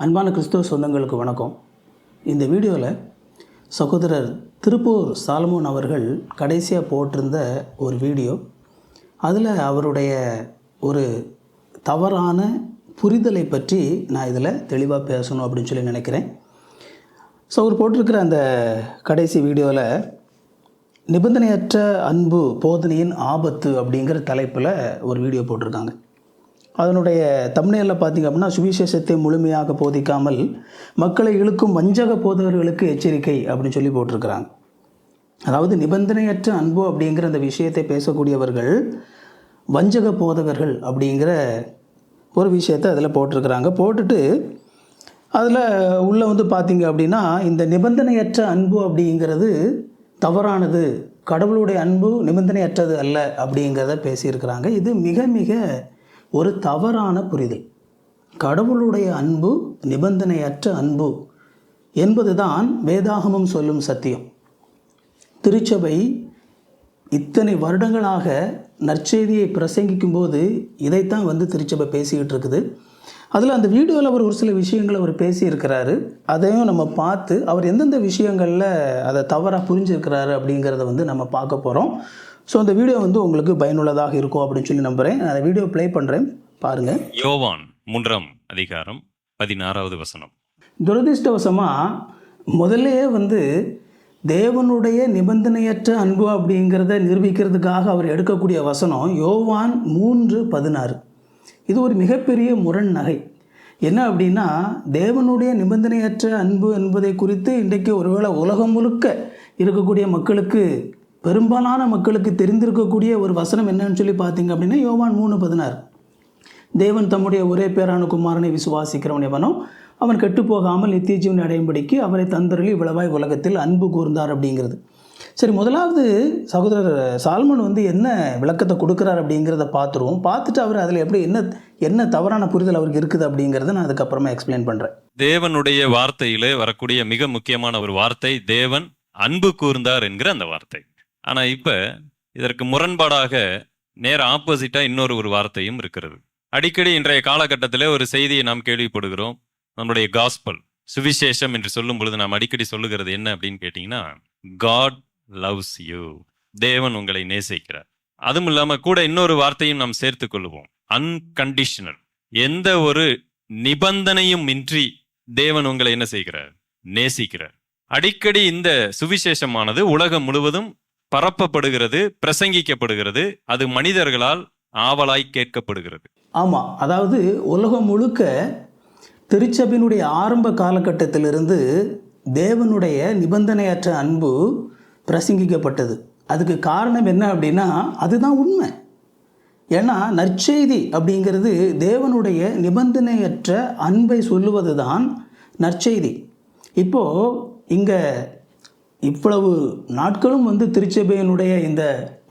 அன்பான கிறிஸ்துவ சொந்தங்களுக்கு வணக்கம். இந்த வீடியோவில் சகோதரர் திருப்பூர் சாலமோன் அவர்கள் கடைசியாக போட்டிருந்த ஒரு வீடியோ, அதில் அவருடைய ஒரு தவறான புரிதலை பற்றி நான் இதில் தெளிவாக பேசணும் அப்படின்னு சொல்லி நினைக்கிறேன். ஸோ அவர் போட்டிருக்கிற அந்த கடைசி வீடியோவில் நிபந்தனையற்ற அன்பு போதனையின் ஆபத்து அப்படிங்கிற தலைப்பில் ஒரு வீடியோ போட்டிருக்காங்க. அதனுடைய தம்ப்நெயிலில் பார்த்திங்க அப்படின்னா, சுவிசேஷத்தை முழுமையாக போதிக்காமல் மக்களை இழுக்கும் வஞ்சக போதகர்களுக்கு எச்சரிக்கை அப்படின்னு சொல்லி போட்டிருக்கிறாங்க. அதாவது நிபந்தனையற்ற அன்பு அப்படிங்கிற அந்த விஷயத்தை பேசக்கூடியவர்கள் வஞ்சக போதகர்கள் அப்படிங்கிற ஒரு விஷயத்தை அதில் போட்டிருக்கிறாங்க. போட்டுட்டு அதில் உள்ளே பார்த்திங்க அப்படின்னா, இந்த நிபந்தனையற்ற அன்பு அப்படிங்கிறது தவறானது, கடவுளுடைய அன்பு நிபந்தனையற்றது அல்ல அப்படிங்கிறத பேசியிருக்கிறாங்க. இது மிக மிக ஒரு தவறான புரிதல். கடவுளுடைய அன்பு நிபந்தனையற்ற அன்பு என்பது தான் வேதாகமம் சொல்லும் சத்தியம். திருச்சபை இத்தனை வருடங்களாக நற்செய்தியை பிரசங்கிக்கும்போது இதைத்தான் திருச்சபை பேசிக்கிட்டு இருக்குது. அதில் அந்த வீடியோவில் அவர் ஒரு சில விஷயங்கள் அவர் பேசியிருக்கிறாரு. அதையும் நம்ம பார்த்து அவர் எந்தெந்த விஷயங்களில் அதை தவறாக புரிஞ்சிருக்கிறாரு அப்படிங்கிறத நம்ம பார்க்க போகிறோம். ஸோ அந்த வீடியோ உங்களுக்கு பயனுள்ளதாக இருக்கும் அப்படின்னு சொல்லி நம்புகிறேன். நான் அந்த வீடியோ ப்ளே பண்ணுறேன், பாருங்கள். யோவான் 3:16. துரதிர்ஷ்டவசமாக முதல்லையே தேவனுடைய நிபந்தனையற்ற அன்பு அப்படிங்கிறத நிரூபிக்கிறதுக்காக அவர் எடுக்கக்கூடிய வசனம் யோவான் 3:16. இது ஒரு மிகப்பெரிய முரண் நகை. என்ன அப்படின்னா, தேவனுடைய நிபந்தனையற்ற அன்பு என்பதை குறித்து இன்றைக்கு ஒருவேளை உலகம் முழுக்க இருக்கக்கூடிய மக்களுக்கு, பெரும்பாலான மக்களுக்கு தெரிந்திருக்கக்கூடிய ஒரு வசனம் என்னன்னு சொல்லி பார்த்தீங்க அப்படின்னா யோவான் 3:16. தேவன் தம்முடைய ஒரே பேரான குமாரனை விசுவாசிக்கிறவன் எவனோ அவன் கெட்டு போகாமல் நித்திய ஜீவனை அடையும்படிக்கு அவரை தந்தருளி இவ்வளவாய் உலகத்தில் அன்பு கூர்ந்தார் அப்படிங்கிறது. சரி, முதலாவது சகோதரர் சாலமோன் என்ன விளக்கத்தை கொடுக்குறார் அப்படிங்கிறத பார்த்துருவோம். பார்த்துட்டு அவர் அதில் எப்படி என்ன தவறான புரிதல் அவருக்கு இருக்குது அப்படிங்கிறத நான் அதுக்கப்புறமா எக்ஸ்பிளைன் பண்ணுறேன். தேவனுடைய வார்த்தையிலே வரக்கூடிய மிக முக்கியமான ஒரு வார்த்தை தேவன் அன்பு கூர்ந்தார் என்கிற அந்த வார்த்தை. ஆனால் இப்போ இதற்கு முரண்பாடாக நேர ஆப்போசிட்டாக இன்னொரு வார்த்தையும் இருக்கிறது. அடிக்கடி இன்றைய காலகட்டத்தில் ஒரு செய்தியை நாம் கேள்விப்படுகிறோம். நம்முடைய காஸ்பல், சுவிசேஷம் என்று சொல்லும் பொழுது நாம் அடிக்கடி சொல்லுகிறது என்ன அப்படின்னு கேட்டிங்கன்னா, காட் லவ்ஸ் யூ, தேவன் உங்களை நேசிக்கிறார். அதுவும் இல்லாமல் கூட இன்னொரு வார்த்தையும் நாம் சேர்த்து கொள்ளுவோம், அன்கண்டிஷனல். எந்த ஒரு நிபந்தனையும் இன்றி தேவன் உங்களை என்ன செய்கிறார்? நேசிக்கிறார். அடிக்கடி இந்த சுவிசேஷமானது உலகம் முழுவதும் பரப்பப்படுகிறது, பிரசங்கிக்கப்படுகிறது. அது மனிதர்களால் ஆவலாய் கேட்கப்படுகிறது. ஆமாம், அதாவது உலகம் முழுக்க திருச்சபையினுடைய ஆரம்ப காலகட்டத்திலிருந்து தேவனுடைய நிபந்தனையற்ற அன்பு பிரசங்கிக்கப்பட்டது. அதுக்கு காரணம் என்ன அப்படின்னா, அதுதான் உண்மை. ஏன்னா நற்செய்தி அப்படிங்கிறது தேவனுடைய நிபந்தனையற்ற அன்பை சொல்லுவது தான் நற்செய்தி. இப்போது இங்கே இவ்வளவு நாட்களும் திருச்சபையினுடைய இந்த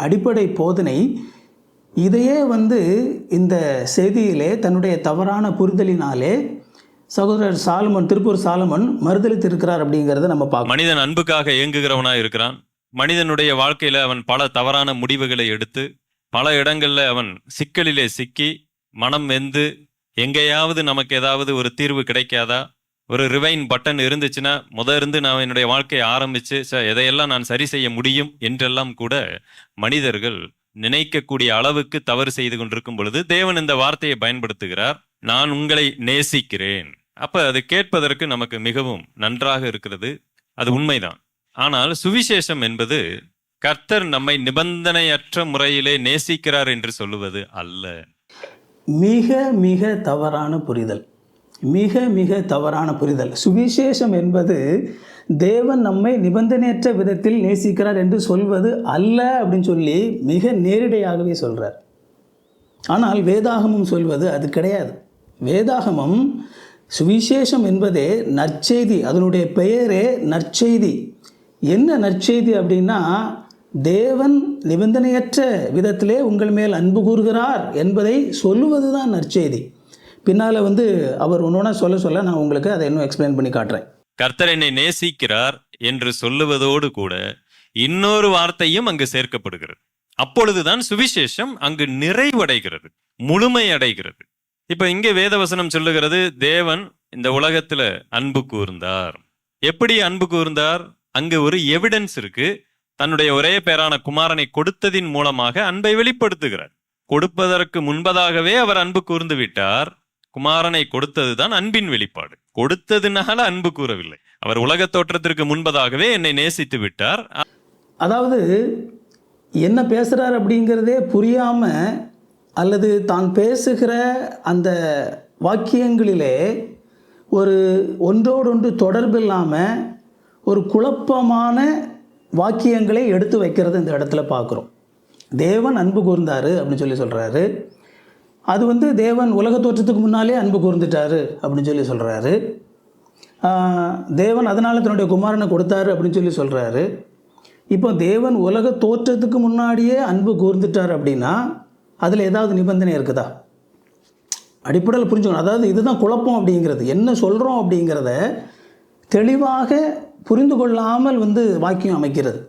அடிப்படை போதனை இதையே இந்த செய்தியிலே தன்னுடைய தவறான புரிதலினாலே சகோதரர் சாலமன், திருப்பூர் சாலமன் மறுதலித்து இருக்கிறார் அப்படிங்கிறத நம்ம பார்க்கணும். மனிதன் அன்புக்காக இயங்குகிறவனாக இருக்கிறான். மனிதனுடைய வாழ்க்கையில் அவன் பல தவறான முடிவுகளை எடுத்து பல இடங்களில் அவன் சிக்கலிலே சிக்கி மனம் வெந்து, எங்கேயாவது நமக்கு ஏதாவது ஒரு தீர்வு கிடைக்காதா, ஒரு ரிவைன் பட்டன் இருந்துச்சுன்னா இருந்து நான் என்னுடைய வாழ்க்கையை ஆரம்பித்து எதையெல்லாம் நான் சரி செய்ய முடியும் என்றெல்லாம் கூட மனிதர்கள் நினைக்கக்கூடிய அளவுக்கு தவறு செய்து கொண்டிருக்கும் பொழுது தேவன் இந்த வார்த்தையை பயன்படுத்துகிறார், நான் உங்களை நேசிக்கிறேன். அப்ப அது கேட்பதற்கு நமக்கு மிகவும் நன்றாக இருக்கிறது, அது உண்மைதான். ஆனால் சுவிசேஷம் என்பது கர்த்தர் நம்மை நிபந்தனையற்ற முறையிலே நேசிக்கிறார் என்று சொல்லுவது அல்ல. மிக மிக தவறான புரிதல், மிக மிக தவறான புரிதல். சுவிசேஷம் என்பது தேவன் நம்மை நிபந்தனையற்ற விதத்தில் நேசிக்கிறார் என்று சொல்வது அல்ல அப்படின்னு சொல்லி மிக நேரடியாகவே சொல்கிறார். ஆனால் வேதாகமம் சொல்வது அது கிடையாது. வேதாகமம் சுவிசேஷம் என்பதே நற்செய்தி, அதனுடைய பெயரே நற்செய்தி. என்ன நற்செய்தி அப்படின்னா, தேவன் நிபந்தனையற்ற விதத்திலே உங்கள் மேல் அன்பு கூறுகிறார் என்பதை சொல்லுவது தான் நற்செய்தி. பின்னால் அவர் ஒன்றொன்னா சொல்ல நான் உங்களுக்கு அதை இன்னும் எக்ஸ்பிளைன் பண்ணி காட்டுறேன். கர்த்தர் என்னை நேசிக்கிறார் என்று சொல்லுவதோடு கூட இன்னொரு வார்த்தையும் அங்கு சேர்க்கப்படுகிறது. அப்பொழுதுதான் சுவிசேஷம் அங்கு நிறைவடைகிறது, முழுமை அடைகிறது. இப்ப இங்கே வேதவசனம் சொல்லுகிறது, தேவன் இந்த உலகத்துல அன்பு கூர்ந்தார். எப்படி அன்பு கூர்ந்தார்? அங்கு ஒரு எவிடன்ஸ் இருக்கு. தன்னுடைய ஒரே பேரான குமாரனை கொடுத்ததின் மூலமாக அன்பை வெளிப்படுத்துகிறார். கொடுப்பதற்கு முன்பதாகவே அவர் அன்பு கூர்ந்து விட்டார். குமாரனை கொடுத்ததுதான் அன்பின் வெளிப்பாடு. கொடுத்ததுனால அன்பு கூறவில்லை. அவர் உலக தோற்றத்திற்கு முன்பதாகவே என்னை நேசித்து விட்டார். அதாவது என்ன பேசுகிறார் அப்படிங்கிறதே புரியாமல் அல்லது தான் பேசுகிற அந்த வாக்கியங்களிலே ஒரு ஒன்றோடொன்று தொடர்பு இல்லாமல் ஒரு குழப்பமான வாக்கியங்களை எடுத்து வைக்கிறது இந்த இடத்துல பார்க்குறோம். தேவன் அன்பு கூர்ந்தார் அப்படின்னு சொல்லி சொல்கிறாரு. அது வந்து தேவன் உலக தோற்றத்துக்கு முன்னாலே அன்பு கூர்ந்துட்டாரு அப்படின்னு சொல்லி சொல்கிறாரு. தேவன் அதனால் தன்னுடைய குமாரனை கொடுத்தாரு அப்படின்னு சொல்லி சொல்கிறாரு. இப்போ தேவன் உலக தோற்றத்துக்கு முன்னாடியே அன்பு கூர்ந்துட்டார் அப்படின்னா அதில் ஏதாவது நிபந்தனை இருக்குதா? அடிப்படையில் புரிஞ்சுக்கணும். அதாவது இதுதான் குழப்பம் அப்படிங்கிறது. என்ன சொல்கிறோம் அப்படிங்கிறத தெளிவாக புரிந்து கொள்ளாமல் வந்து வாக்கியம் அமைக்கிறது.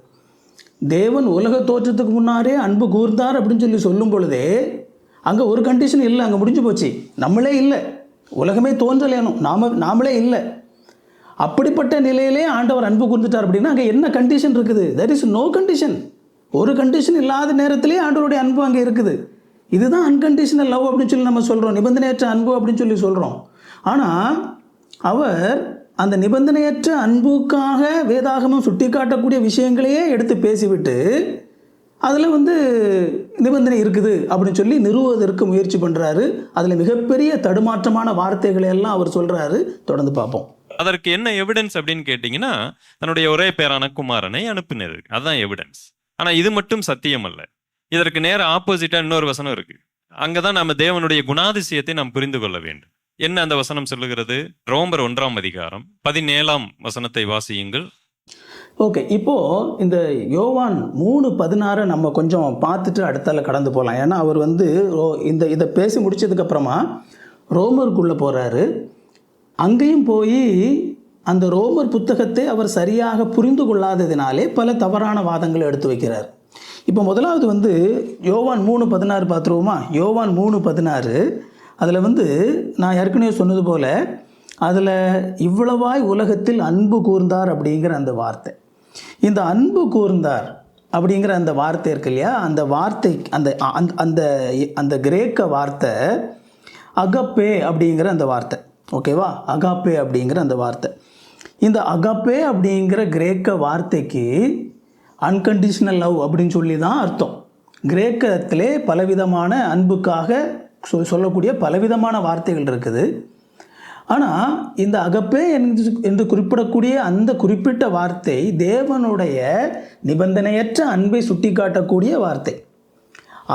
தேவன் உலக தோற்றத்துக்கு முன்னாரே அன்பு கூர்ந்தார் அப்படின்னு சொல்லி சொல்லும் பொழுதே அங்கே ஒரு கண்டிஷன் இல்லை, அங்கே முடிஞ்சு போச்சு. நம்மளே இல்லை, உலகமே தோன்றலேனும், நாமளே இல்லை. அப்படிப்பட்ட நிலையிலே ஆண்டவர் அன்பு கூர்ந்துட்டார் அப்படின்னா அங்கே என்ன கண்டிஷன் இருக்குது? There is no condition. ஒரு கண்டிஷன் இல்லாத நேரத்திலே ஆண்டவருடைய அன்பு அங்கே இருக்குது. இதுதான் அன்கண்டிஷனல் லவ் அப்படின்னு சொல்லி நம்ம சொல்கிறோம், நிபந்தனையற்ற அன்பு அப்படின்னு சொல்லி சொல்கிறோம். ஆனால் அவர் அந்த நிபந்தனையற்ற அன்புக்காக வேதாகமம் சுட்டி காட்டக்கூடிய விஷயங்களையே எடுத்து பேசிவிட்டு அதில் வந்து நிபந்தனை இருக்குது அப்படின்னு சொல்லி நிறுவுவதற்கு முயற்சி பண்ணுறாரு. அதில் மிகப்பெரிய தடுமாற்றமான வார்த்தைகளை எல்லாம் அவர் சொல்கிறாரு. தொடர்ந்து பார்ப்போம். அதற்கு என்ன எவிடன்ஸ் அப்படின்னு கேட்டிங்கன்னா, தன்னுடைய ஒரே பேரான குமாரனை அனுப்பினது. அதுதான் எவிடன்ஸ். ஆனால் இது மட்டும் சத்தியம் அல்ல. இதற்கு நேர ஆப்போசிட்டா இன்னொரு வசனம் இருக்கு. அங்கதான் நம்ம தேவனுடைய குணாதிசயத்தை நாம் புரிந்து கொள்ள வேண்டும். என்ன அந்த வசனம் சொல்லுகிறது? ரோமர் 1:17 வாசியுங்கள். ஓகே, இப்போது இந்த யோவான் 3:16 நம்ம கொஞ்சம் பார்த்துட்டு அடுத்தால கடந்து போகலாம். ஏன்னா அவர் வந்து இதை பேசி முடிச்சதுக்கப்புறமா ரோமருக்குள்ளே போகிறாரு. அங்கேயும் போய் அந்த ரோமர் புத்தகத்தை அவர் சரியாக புரிந்து கொள்ளாததினாலே பல தவறான வாதங்களை எடுத்து வைக்கிறார். இப்போ முதலாவது வந்து யோவான் 3:16 பார்த்துருவோமா? யோவான் 3:16 அதில் வந்து நான் ஏற்கனவே சொன்னது போல் அதில் இவ்வளவாய் உலகத்தில் அன்பு கூர்ந்தார் அப்படிங்கிற அந்த வார்த்தை, இந்த அன்பு கூர்ந்தார் அப்படிங்கிற அந்த வார்த்தை இருக்கு இல்லையா, அந்த வார்த்தை அந்த அந்த அந்த கிரேக்க வார்த்தை அகப்பே அப்படிங்கிற அந்த வார்த்தை. ஓகேவா? அகாப்பே அப்படிங்கிற அந்த வார்த்தை. இந்த அகாப்பே அப்படிங்கிற கிரேக்க வார்த்தைக்கு அன்கண்டிஷனல் லவ் அப்படின்னு சொல்லி தான் அர்த்தம். கிரேக்கத்திலே பலவிதமான அன்புக்காக சொல்லக்கூடிய பலவிதமான வார்த்தைகள் இருக்குது. ஆனால் இந்த அகப்பே என்று குறிப்பிடக்கூடிய அந்த குறிப்பிட்ட வார்த்தை தேவனுடைய நிபந்தனையற்ற அன்பை சுட்டி காட்டக்கூடிய வார்த்தை.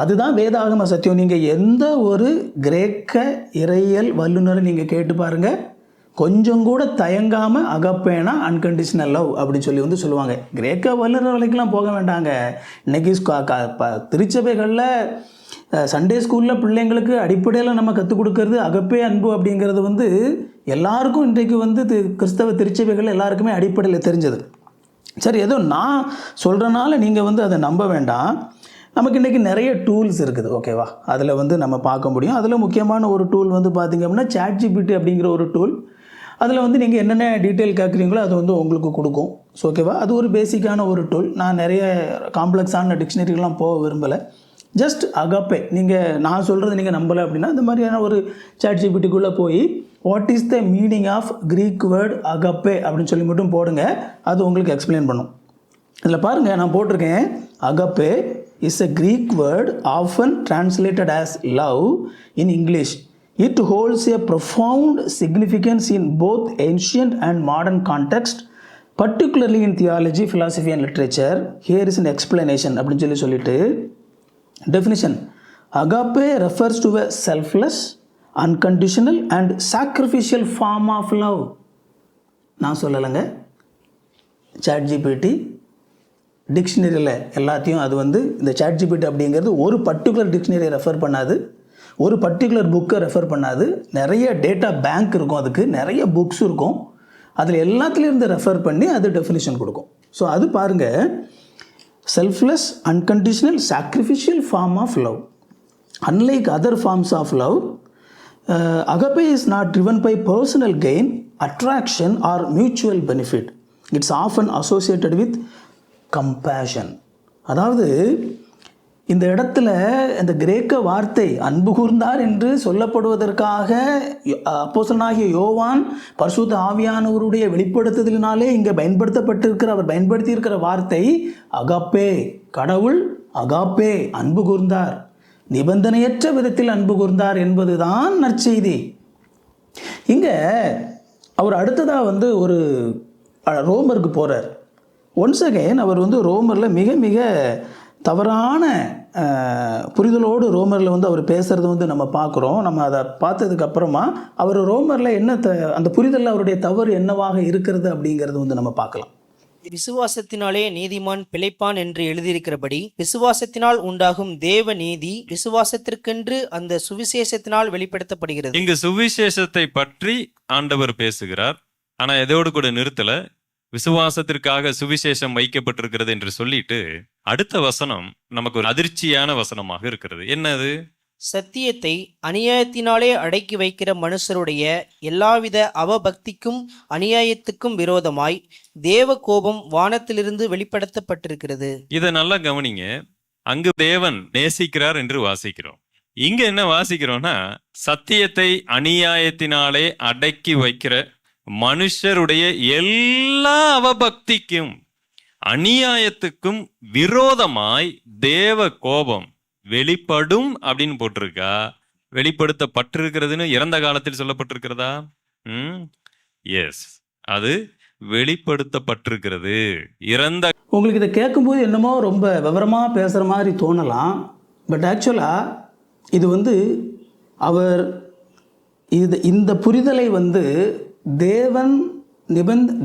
அதுதான் வேதாகம சத்தியம். நீங்கள் எந்த ஒரு கிரேக்க இறையியல் வல்லுநரை நீங்கள் கேட்டு பாருங்கள், கொஞ்சம் கூட தயங்காமல் அகப்பேனா அன்கண்டிஷனல் லவ் அப்படின்னு சொல்லி வந்து சொல்லுவாங்க. கிரேக்க வல்லுநர் வரைக்கும்லாம் போக வேண்டாங்க. இன்றைக்கி திருச்சபைகளில் சண்டே ஸ்கூலில் பிள்ளைங்களுக்கு அடிப்படையில் நம்ம கற்றுக் கொடுக்கறது அகப்பே அன்பு அப்படிங்கிறது வந்து எல்லாருக்கும் இன்றைக்கு வந்து கிறிஸ்தவ திருச்சபைகள் எல்லாருக்குமே அடிப்படையில் தெரிஞ்சது. சரி, ஏதோ நான் சொல்கிறனால நீங்கள் வந்து அதை நம்ப வேண்டாம். நமக்கு இன்றைக்கி நிறைய டூல்ஸ் இருக்குது. ஓகேவா? அதில் வந்து நம்ம பார்க்க முடியும். அதில் முக்கியமான ஒரு டூல் வந்து பார்த்திங்க அப்படின்னா ChatGPT அப்படிங்கிற ஒரு டூல். அதில் வந்து நீங்கள் என்னென்ன டீட்டெயில் கேட்குறீங்களோ அது வந்து உங்களுக்கு கொடுக்கும். ஸோ ஓகேவா? அது ஒரு பேசிக்கான ஒரு டூல். நான் நிறைய காம்ப்ளெக்ஸான டிக்ஷனரிகள்லாம் போக விரும்பலை. ஜஸ்ட் அகப்பே நான் சொல்கிறது நீங்கள் நம்பலை அப்படின்னா இந்த மாதிரியான ஒரு ChatGPTக்குள்ளே போய் what is the meaning of Greek word agape அப்படின்னு சொல்லி மட்டும் போடுங்க. அது உங்களுக்கு எக்ஸ்பிளைன் பண்ணும். இதில் பாருங்கள், நான் போட்டிருக்கேன், அகப்பே is a Greek word often translated as love in English. It holds a profound significance in both ancient and modern context, particularly in theology, philosophy and literature. Here is an explanation அப்படின்னு சொல்லிட்டு definition. Agape refers to a selfless, unconditional and sacrificial form of love. நான் சொல்லலைங்க, ChatGPT டிக்ஷனரியில் எல்லாத்தையும் அது வந்து இந்த ChatGPT அப்படிங்கிறது ஒரு பர்டிகுலர் டிக்ஷனரியை ரெஃபர் பண்ணாது, ஒரு பர்டிகுலர் புக்கை ரெஃபர் பண்ணாது. நிறைய டேட்டா பேங்க் இருக்கும், அதுக்கு நிறைய புக்ஸ் இருக்கும். அதில் எல்லாத்துலேருந்து ரெஃபர் பண்ணி அது டெஃபினிஷன் கொடுக்கும். ஸோ அது பாருங்கள், selfless, unconditional, sacrificial form of love. Unlike other forms of love, agape is not driven by personal gain, attraction or mutual benefit. It's often associated with compassion. அதாவது இந்த இடத்துல இந்த கிரேக்க வார்த்தை அன்பு கூர்ந்தார் என்று சொல்லப்படுவதற்காக அப்போஸ்தலனாகிய யோவான் பரிசுத்த ஆவியானவருடைய வெளிப்படுத்துதலினாலே இங்கே அவர் பயன்படுத்தியிருக்கிற வார்த்தை அகாப்பே. கடவுள் அகாப்பே, அன்பு கூர்ந்தார், நிபந்தனையற்ற விதத்தில் அன்பு கூர்ந்தார் என்பதுதான் நற்செய்தி. இங்கே அவர் அடுத்ததாக ஒரு ரோமருக்கு போகிறார். ஒன்ஸ் அகைன் அவர் ரோமரில் மிக மிக தவறான புரிதலோடு ரோமரில் அவர் பேசுகிறது நம்ம பார்க்குறோம். நம்ம அதை பார்த்ததுக்கப்புறமா அவர் ரோமரில் என்ன அந்த புரிதலில் அவருடைய தவறு என்னவாக இருக்கிறது அப்படிங்கிறது நம்ம பார்க்கலாம். விசுவாசத்தினாலே நீதிமான் பிழைப்பான் என்று எழுதியிருக்கிறபடி விசுவாசத்தினால் உண்டாகும் தேவ நீதி விசுவாசத்திற்கென்று அந்த சுவிசேஷத்தினால் வெளிப்படுத்தப்படுகிறது. இங்கு சுவிசேஷத்தை பற்றி ஆண்டவர் பேசுகிறார். ஆனா எதோடு கூட நிறுத்தல, விசுவாசத்திற்காக சுவிசேஷம் வைக்கப்பட்டிருக்கிறது என்று சொல்லிட்டு அடுத்த வசனம் நமக்கு ஒரு அதிர்ச்சியான வசனமாக இருக்கிறது. என்னது? சத்தியத்தை அநியாயத்தினாலே அடக்கி வைக்கிற மனுஷருடைய எல்லாவித அவபக்திக்கும் அநியாயத்துக்கும் விரோதமாய் தேவ கோபம் வானத்திலிருந்து வெளிப்படுத்தப்பட்டிருக்கிறது. இதை நல்லா கவனிங்க. அங்கு தேவன் நேசிக்கிறார் என்று வாசிக்கிறோம். இங்க என்ன வாசிக்கிறோம்னா, சத்தியத்தை அநியாயத்தினாலே அடக்கி வைக்கிற மனுஷருடைய எல்லா அவபக்திக்கும் அநியாயத்துக்கும் விரோதமாய் தேவ கோபம் வெளிப்படும் அப்படின்னு போட்டிருக்கா? வெளிப்படுத்தப்பட்டிருக்கிறதுன்னு இறந்த காலத்தில் சொல்லப்பட்டிருக்கிறதா? எஸ், அது வெளிப்படுத்தப்பட்டிருக்கிறது. இறந்த உங்களுக்கு இதை கேட்கும்போது என்னமோ ரொம்ப விவரமாக பேசுகிற மாதிரி தோணலாம். பட் ஆக்சுவலாக இது அவர் இந்த புரிதலை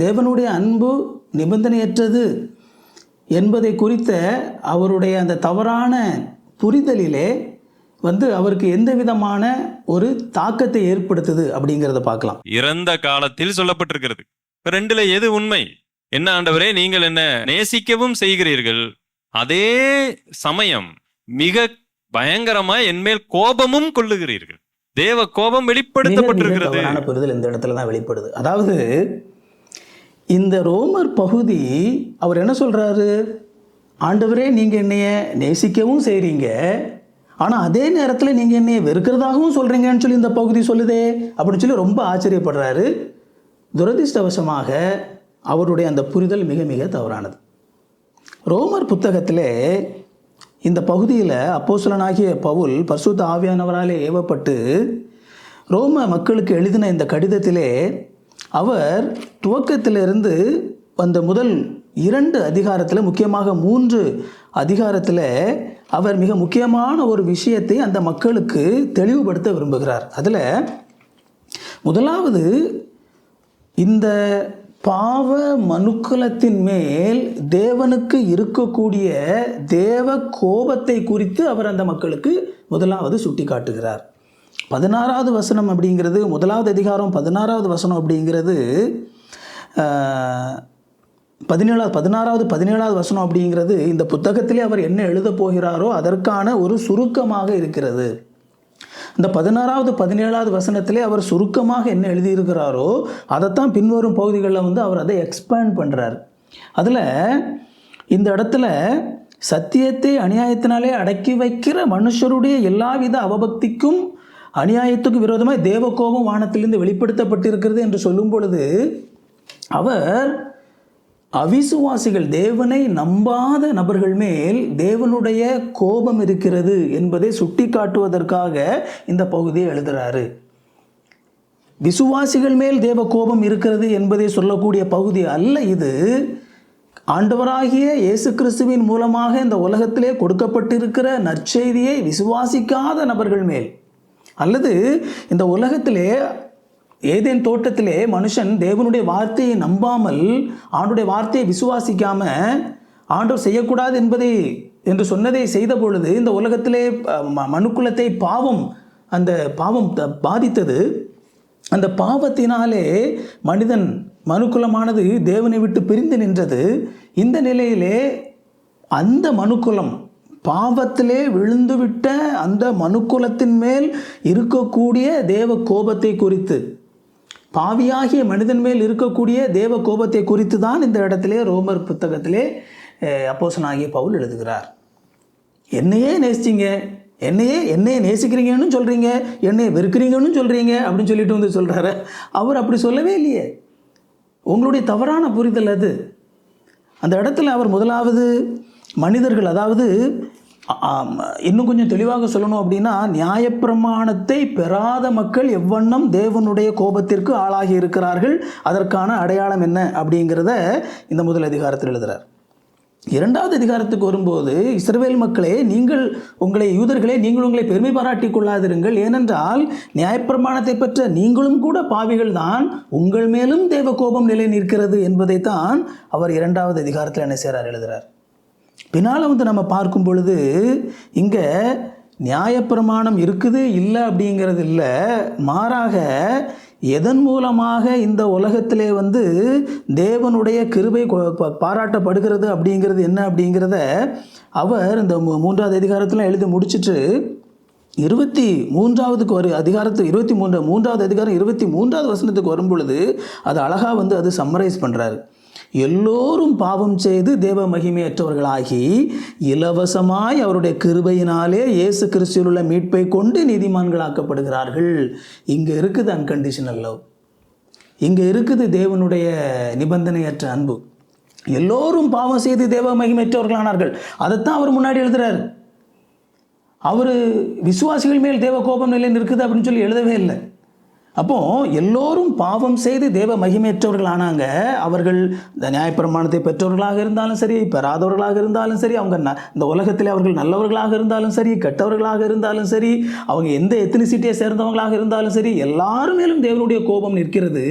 தேவனுடைய அன்பு நிபந்தனையற்றது என்பதை குறித்த அவருடைய அந்த தவறான புரிதலிலே அவருக்கு எந்த விதமான ஒரு தாக்கத்தை ஏற்படுத்துது அப்படிங்கிறத பார்க்கலாம். இறந்த காலத்தில் சொல்லப்பட்டிருக்கிறது. ரெண்டுல எது உண்மை? என்ன ஆண்டவரே, நீங்கள் என்ன நேசிக்கவும் செய்கிறீர்கள், அதே சமயம் மிக பயங்கரமாய் என்மேல் கோபமும் கொள்ளுகிறீர்கள். தேவ கோபம் வெளிப்படுத்தப்பட்டிருக்கிறது. புரிதல் இந்த இடத்துல தான் வெளிப்படுது. அதாவது இந்த ரோமர் பகுதி அவர் என்ன சொல்றாரு? ஆண்டவரே, நீங்க என்னைய நேசிக்கவும் செய்றீங்க, ஆனா அதே நேரத்தில் நீங்க என்னைய வெறுக்கிறதாகவும் சொல்றீங்கன்னு சொல்லி இந்த பகுதி சொல்லுதே அப்படின்னு சொல்லி ரொம்ப ஆச்சரியப்படுறாரு. துரதிர்ஷ்டவசமாக அவருடைய அந்த புரிதல் மிக மிக தவறானது. ரோமர் புத்தகத்திலே இந்த பகுதியில் அப்போஸ்தலனாகிய பவுல் பரிசுத்த ஆவியானவராலே ஏவப்பட்டு ரோம மக்களுக்கு எழுதின இந்த கடிதத்திலே அவர் துவக்கத்திலிருந்து அந்த முதல் 2 அதிகாரத்தில், முக்கியமாக 3 அதிகாரத்தில் அவர் மிக முக்கியமான ஒரு விஷயத்தை அந்த மக்களுக்கு தெளிவுபடுத்த விரும்புகிறார். அதில் முதலாவது, இந்த பாவ மனுக்குலத்தின் மேல் தேவனுக்கு இருக்கக்கூடிய தேவ கோபத்தை குறித்து அவர் அந்த மக்களுக்கு முதலாவது சுட்டி காட்டுகிறார். 16வது வசனம் அப்படிங்கிறது, 1வது அதிகாரம் 16வது வசனம் அப்படிங்கிறது 17வது வசனம் அப்படிங்கிறது இந்த புத்தகத்திலே அவர் என்ன எழுத போகிறாரோ அதற்கான ஒரு சுருக்கமாக இருக்கிறது. இந்த 16வது 17வது வசனத்திலே அவர் சுருக்கமாக என்ன எழுதியிருக்கிறாரோ அதைத்தான் பின்வரும் பகுதிகளில் அவர் அதை எக்ஸ்பேண்ட் பண்ணுறார். அதில் இந்த இடத்துல சத்தியத்தை அநியாயத்தினாலே அடக்கி வைக்கிற மனுஷருடைய எல்லாவித அவபக்திக்கும் அநியாயத்துக்கும் விரோதமாக தேவகோபம் வானத்திலிருந்து வெளிப்படுத்தப்பட்டிருக்கிறது என்று சொல்லும் பொழுது அவர் அவிசுவாசிகள், தேவனை நம்பாத நபர்கள் மேல் தேவனுடைய கோபம் இருக்கிறது என்பதை சுட்டி காட்டுவதற்காக இந்த பகுதியை எழுதுகிறாரு. விசுவாசிகள் மேல் தேவ கோபம் இருக்கிறது என்பதை சொல்லக்கூடிய பகுதி அல்ல இது. ஆண்டவராகிய இயேசு கிறிஸ்துவின் மூலமாக இந்த உலகத்திலே கொடுக்கப்பட்டிருக்கிற நற்செய்தியை விசுவாசிக்காத நபர்கள் மேல், அல்லது இந்த உலகத்திலே ஏதேன் தோட்டத்திலே மனுஷன் தேவனுடைய வார்த்தையை நம்பாமல் ஆண்டுடைய வார்த்தையை விசுவாசிக்காம ஆண்டவர் செய்யக்கூடாது என்று சொன்னதை செய்த பொழுது இந்த உலகத்திலே மனுக்குலத்தை அந்த பாவம் பாதித்தது. அந்த பாவத்தினாலே மனுக்குலமானது தேவனை விட்டு பிரிந்து நின்றது. இந்த நிலையிலே அந்த மனுக்குலம் பாவத்திலே விழுந்துவிட்ட அந்த மனுக்குலத்தின் மேல் இருக்கக்கூடிய தேவ கோபத்தை குறித்து, பாவியாகிய மனிதன் மேல் இருக்கக்கூடிய தேவ கோபத்தை குறித்து தான் இந்த இடத்திலே ரோமர் புத்தகத்திலே அப்போஸ்தலனாகிய பவுல் எழுதுகிறார். என்னையே நேசிச்சிங்க, என்னையே நேசிக்கிறீங்கன்னு சொல்கிறீங்க, என்னையை வெறுக்கிறீங்கன்னு சொல்கிறீங்க அப்படின்னு சொல்லிட்டு வந்து சொல்கிறாரு. அவர் அப்படி சொல்லவே இல்லையே. உங்களுடைய தவறான புரிதல் அது. அந்த இடத்துல அவர் முதலாவது மனிதர்கள், அதாவது இன்னும் கொஞ்சம் தெளிவாக சொல்லணும் அப்படின்னா, நியாயப்பிரமாணத்தை பெறாத மக்கள் எவ்வண்ணம் தேவனுடைய கோபத்திற்கு ஆளாகி இருக்கிறார்கள், அதற்கான அடையாளம் என்ன அப்படிங்கிறத இந்த முதல் அதிகாரத்தில் எழுதுகிறார். இரண்டாவது அதிகாரத்துக்கு வரும்போது, இஸ்ரவேல் மக்களே, நீங்கள் உங்களை யூதர்களே, நீங்கள் உங்களை பெருமை பாராட்டிக் கொள்ளாதிருங்கள், ஏனென்றால் நியாயப்பிரமாணத்தை பெற்ற நீங்களும் கூட பாவிகள் தான், உங்கள் மேலும் தேவ கோபம் நிலை நிற்கிறது என்பதைத்தான் அவர் இரண்டாவது அதிகாரத்தில் என்ன செய்கிறார், எழுதுகிறார். பின்னால் வந்து நம்ம பார்க்கும் பொழுது இங்கே நியாயப்பிரமாணம் இருக்குது இல்லை அப்படிங்கிறது இல்லை, மாறாக எதன் மூலமாக இந்த உலகத்திலே வந்து தேவனுடைய கிருபை பாராட்டப்படுகிறது அப்படிங்கிறது என்ன அப்படிங்கிறத அவர் இந்த மூன்றாவது அதிகாரத்தில் எழுதி முடிச்சுட்டு 23வது அதிகாரத்துக்கு மூன்றாவது அதிகாரம் 23வது வசனத்துக்கு வரும் பொழுது அது அழகாக வந்து அது சம்மரைஸ் பண்ணுறாரு. எல்லோரும் பாவம் செய்து தேவ மகிமையற்றவர்களாகி இலவசமாய் அவருடைய கிருபையினாலே இயேசு கிறிஸ்துவில் உள்ள மீட்பை கொண்டு நீதிமான்களாக்கப்படுகிறார்கள். இங்கே இருக்குது அன்கண்டிஷனல் லவ், இங்கே இருக்குது தேவனுடைய நிபந்தனையற்ற அன்பு. எல்லோரும் பாவம் செய்து தேவ மகிமையற்றவர்களானார்கள், அதைத்தான் அவர் முன்னாடி எழுதுறாரு. அவர் விசுவாசிகள் மேல் தேவ கோபம் நிலை இருக்குது அப்படின்னு சொல்லி எழுதவே இல்லை. அப்போ எல்லோரும் பாவம் செய்து தேவ மகிமையற்றவர்கள் ஆனாங்க. அவர்கள் இந்த நியாயப்பிரமாணத்தை பெற்றவர்களாக இருந்தாலும் சரி, பெறாதவர்களாக இருந்தாலும் சரி, அவங்க இந்த உலகத்தில் அவர்கள் நல்லவர்களாக இருந்தாலும் சரி, கெட்டவர்களாக இருந்தாலும் சரி, அவங்க எந்த எத்னிசிட்டியை சேர்ந்தவங்களாக இருந்தாலும் சரி, எல்லாரும் மேலும் தேவனுடைய கோபம் நிற்கிறது.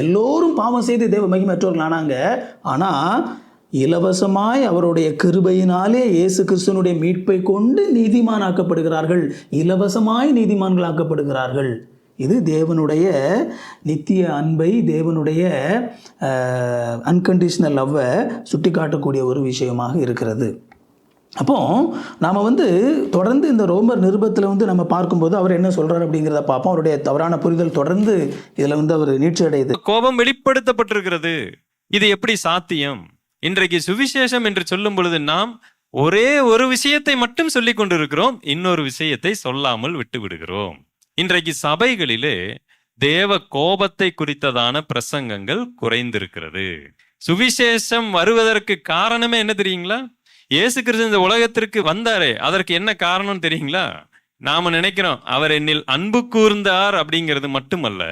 எல்லோரும் பாவம் செய்து தேவ மகிமையற்றவர்கள் ஆனாங்க. ஆனால் இலவசமாய் அவருடைய கிருபையினாலே இயேசு கிறிஸ்துவனுடைய மீட்பை கொண்டு நீதிமானாக்கப்படுகிறார்கள், இலவசமாய் நீதிமான்களாக்கப்படுகிறார்கள். இது தேவனுடைய நித்திய அன்பை, தேவனுடைய அன்கண்டிஷனல் லவ்வை சுட்டி காட்டக்கூடிய ஒரு விஷயமாக இருக்கிறது. அப்போ நாம் வந்து தொடர்ந்து இந்த ரோமர் நிருபத்தில் வந்து நம்ம பார்க்கும்போது அவர் என்ன சொல்கிறார் அப்படிங்கிறத பார்ப்போம். அவருடைய தவறான புரிதல் தொடர்ந்து இதில் வந்து அவர் நீட்சி அடையுது. கோபம் வெளிப்படுத்தப்பட்டிருக்கிறது, இது எப்படி சாத்தியம்? இன்றைக்கு சுவிசேஷம் என்று சொல்லும் பொழுது நாம் ஒரே ஒரு விஷயத்தை மட்டும் சொல்லிக் கொண்டிருக்கிறோம், இன்னொரு விஷயத்தை சொல்லாமல் விட்டு விடுகிறோம். இன்றைக்கு சபைகளிலே தேவ கோபத்தை குறித்ததான பிரசங்கங்கள் குறைந்திருக்கிறது. சுவிசேஷம் வருவதற்கு காரணமே என்ன தெரியுங்களா? இயேசு கிறிஸ்து இந்த உலகத்திற்கு வந்தாரே, அதற்கு என்ன காரணம் தெரியுங்களா? நாம நினைக்கிறோம் அவர் என்னில் அன்பு கூர்ந்தார் அப்படிங்கிறது மட்டுமல்ல,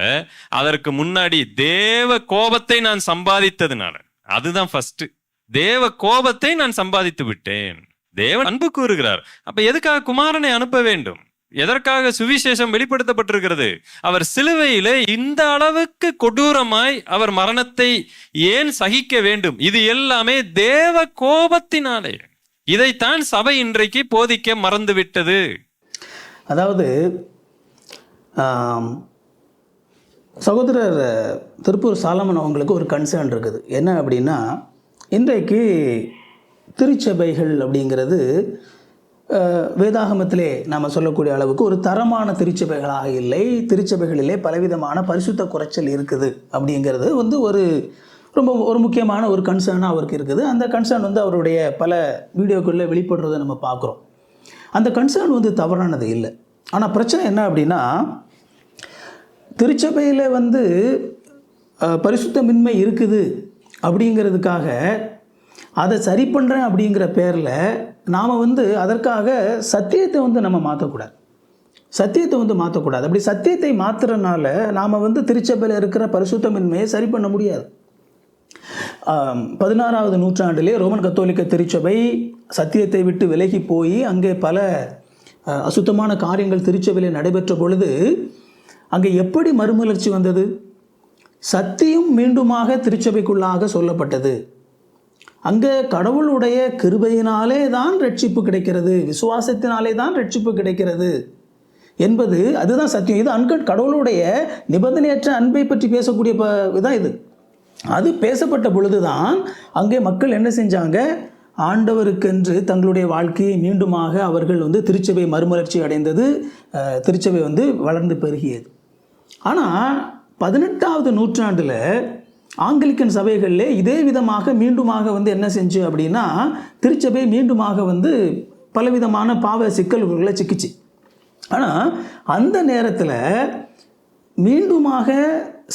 அதற்கு முன்னாடி தேவ கோபத்தை நான் சம்பாதித்ததுனால, அதுதான் ஃபர்ஸ்ட். தேவ கோபத்தை நான் சம்பாதித்து விட்டேன். தேவன் அன்பு கூறுகிறார். அப்ப எதுக்காக குமாரனை அனுப்ப வேண்டும்? எதற்காக சுவிசேஷம் வெளிப்படுத்தப்பட்டிருக்கிறது? அவர் சிலுவையிலே இந்த அளவுக்கு கொடூரமாய் அவர் மரணத்தை ஏன் சகிக்க வேண்டும்? இது எல்லாமே தேவ கோபத்தினாலே. இதைத்தான் சபை இன்றைக்கு போதிக்க மறந்துவிட்டது. அதாவது சகோதரர் திருப்பூர் சாலமன் அவங்களுக்கு ஒரு கன்சர்ன் இருக்குது. என்ன அப்படின்னா, இன்றைக்கு திருச்சபைகள் அப்படிங்கிறது வேதாகமத்திலே நாம் சொல்லக்கூடிய அளவுக்கு ஒரு தரமான திருச்சபைகளாக இல்லை. திருச்சபைகளிலே பலவிதமான பரிசுத்த குறைச்சல் இருக்குது அப்படிங்கிறது வந்து ஒரு முக்கியமான ஒரு கன்சர்னாக அவருக்கு இருக்குது. அந்த கன்சர்ன் வந்து அவருடைய பல வீடியோக்களில் வெளிப்படுறதை நம்ம பார்க்குறோம். அந்த கன்சர்ன் வந்து தவறானது இல்லை. ஆனால் பிரச்சனை என்ன அப்படின்னா, திருச்சபையில் வந்து பரிசுத்தமின்மை இருக்குது அப்படிங்கிறதுக்காக அதை சரி பண்ணுறேன் அப்படிங்கிற பேரில் நாம் வந்து அதற்காக சத்தியத்தை வந்து நம்ம மாற்றக்கூடாது. அப்படி சத்தியத்தை மாற்றுறதுனால நாம் வந்து திருச்சபையில் இருக்கிற பரிசுத்தமின்மையை சரி பண்ண முடியாது. 16வது நூற்றாண்டிலே ரோமன் கத்தோலிக்க திருச்சபை சத்தியத்தை விட்டு விலகி போய் அங்கே பல அசுத்தமான காரியங்கள் திருச்சபையில் நடைபெற்ற பொழுது அங்கே எப்படி மறுமலர்ச்சி வந்தது? சத்தியம் மீண்டுமாக திருச்சபைக்குள்ளாக சொல்லப்பட்டது. அங்கே கடவுளுடைய கிருபையினாலே தான் ரட்சிப்பு கிடைக்கிறது, விசுவாசத்தினாலே தான் ரட்சிப்பு கிடைக்கிறது என்பது அதுதான் சத்தியம். இது கடவுளுடைய நிபந்தனையற்ற அன்பை பற்றி பேசக்கூடிய இதான் இது. அது பேசப்பட்ட பொழுது தான் அங்கே மக்கள் என்ன செஞ்சாங்க? ஆண்டவருக்கென்று தங்களுடைய வாழ்க்கையை மீண்டுமாக அவர்கள் வந்து திருச்சபை மறுமலர்ச்சி அடைந்தது, திருச்சபை வந்து வளர்ந்து பெருகியது. ஆனால் 18வது நூற்றாண்டில் ஆங்கிலிக்கன் சபைகளில் இதே விதமாக மீண்டுமாக வந்து என்ன செஞ்சு அப்படின்னா, திருச்சபை மீண்டுமாக வந்து பலவிதமான பாவ சிக்கல்களை சிக்கிச்சு. ஆனால் அந்த நேரத்தில் மீண்டுமாக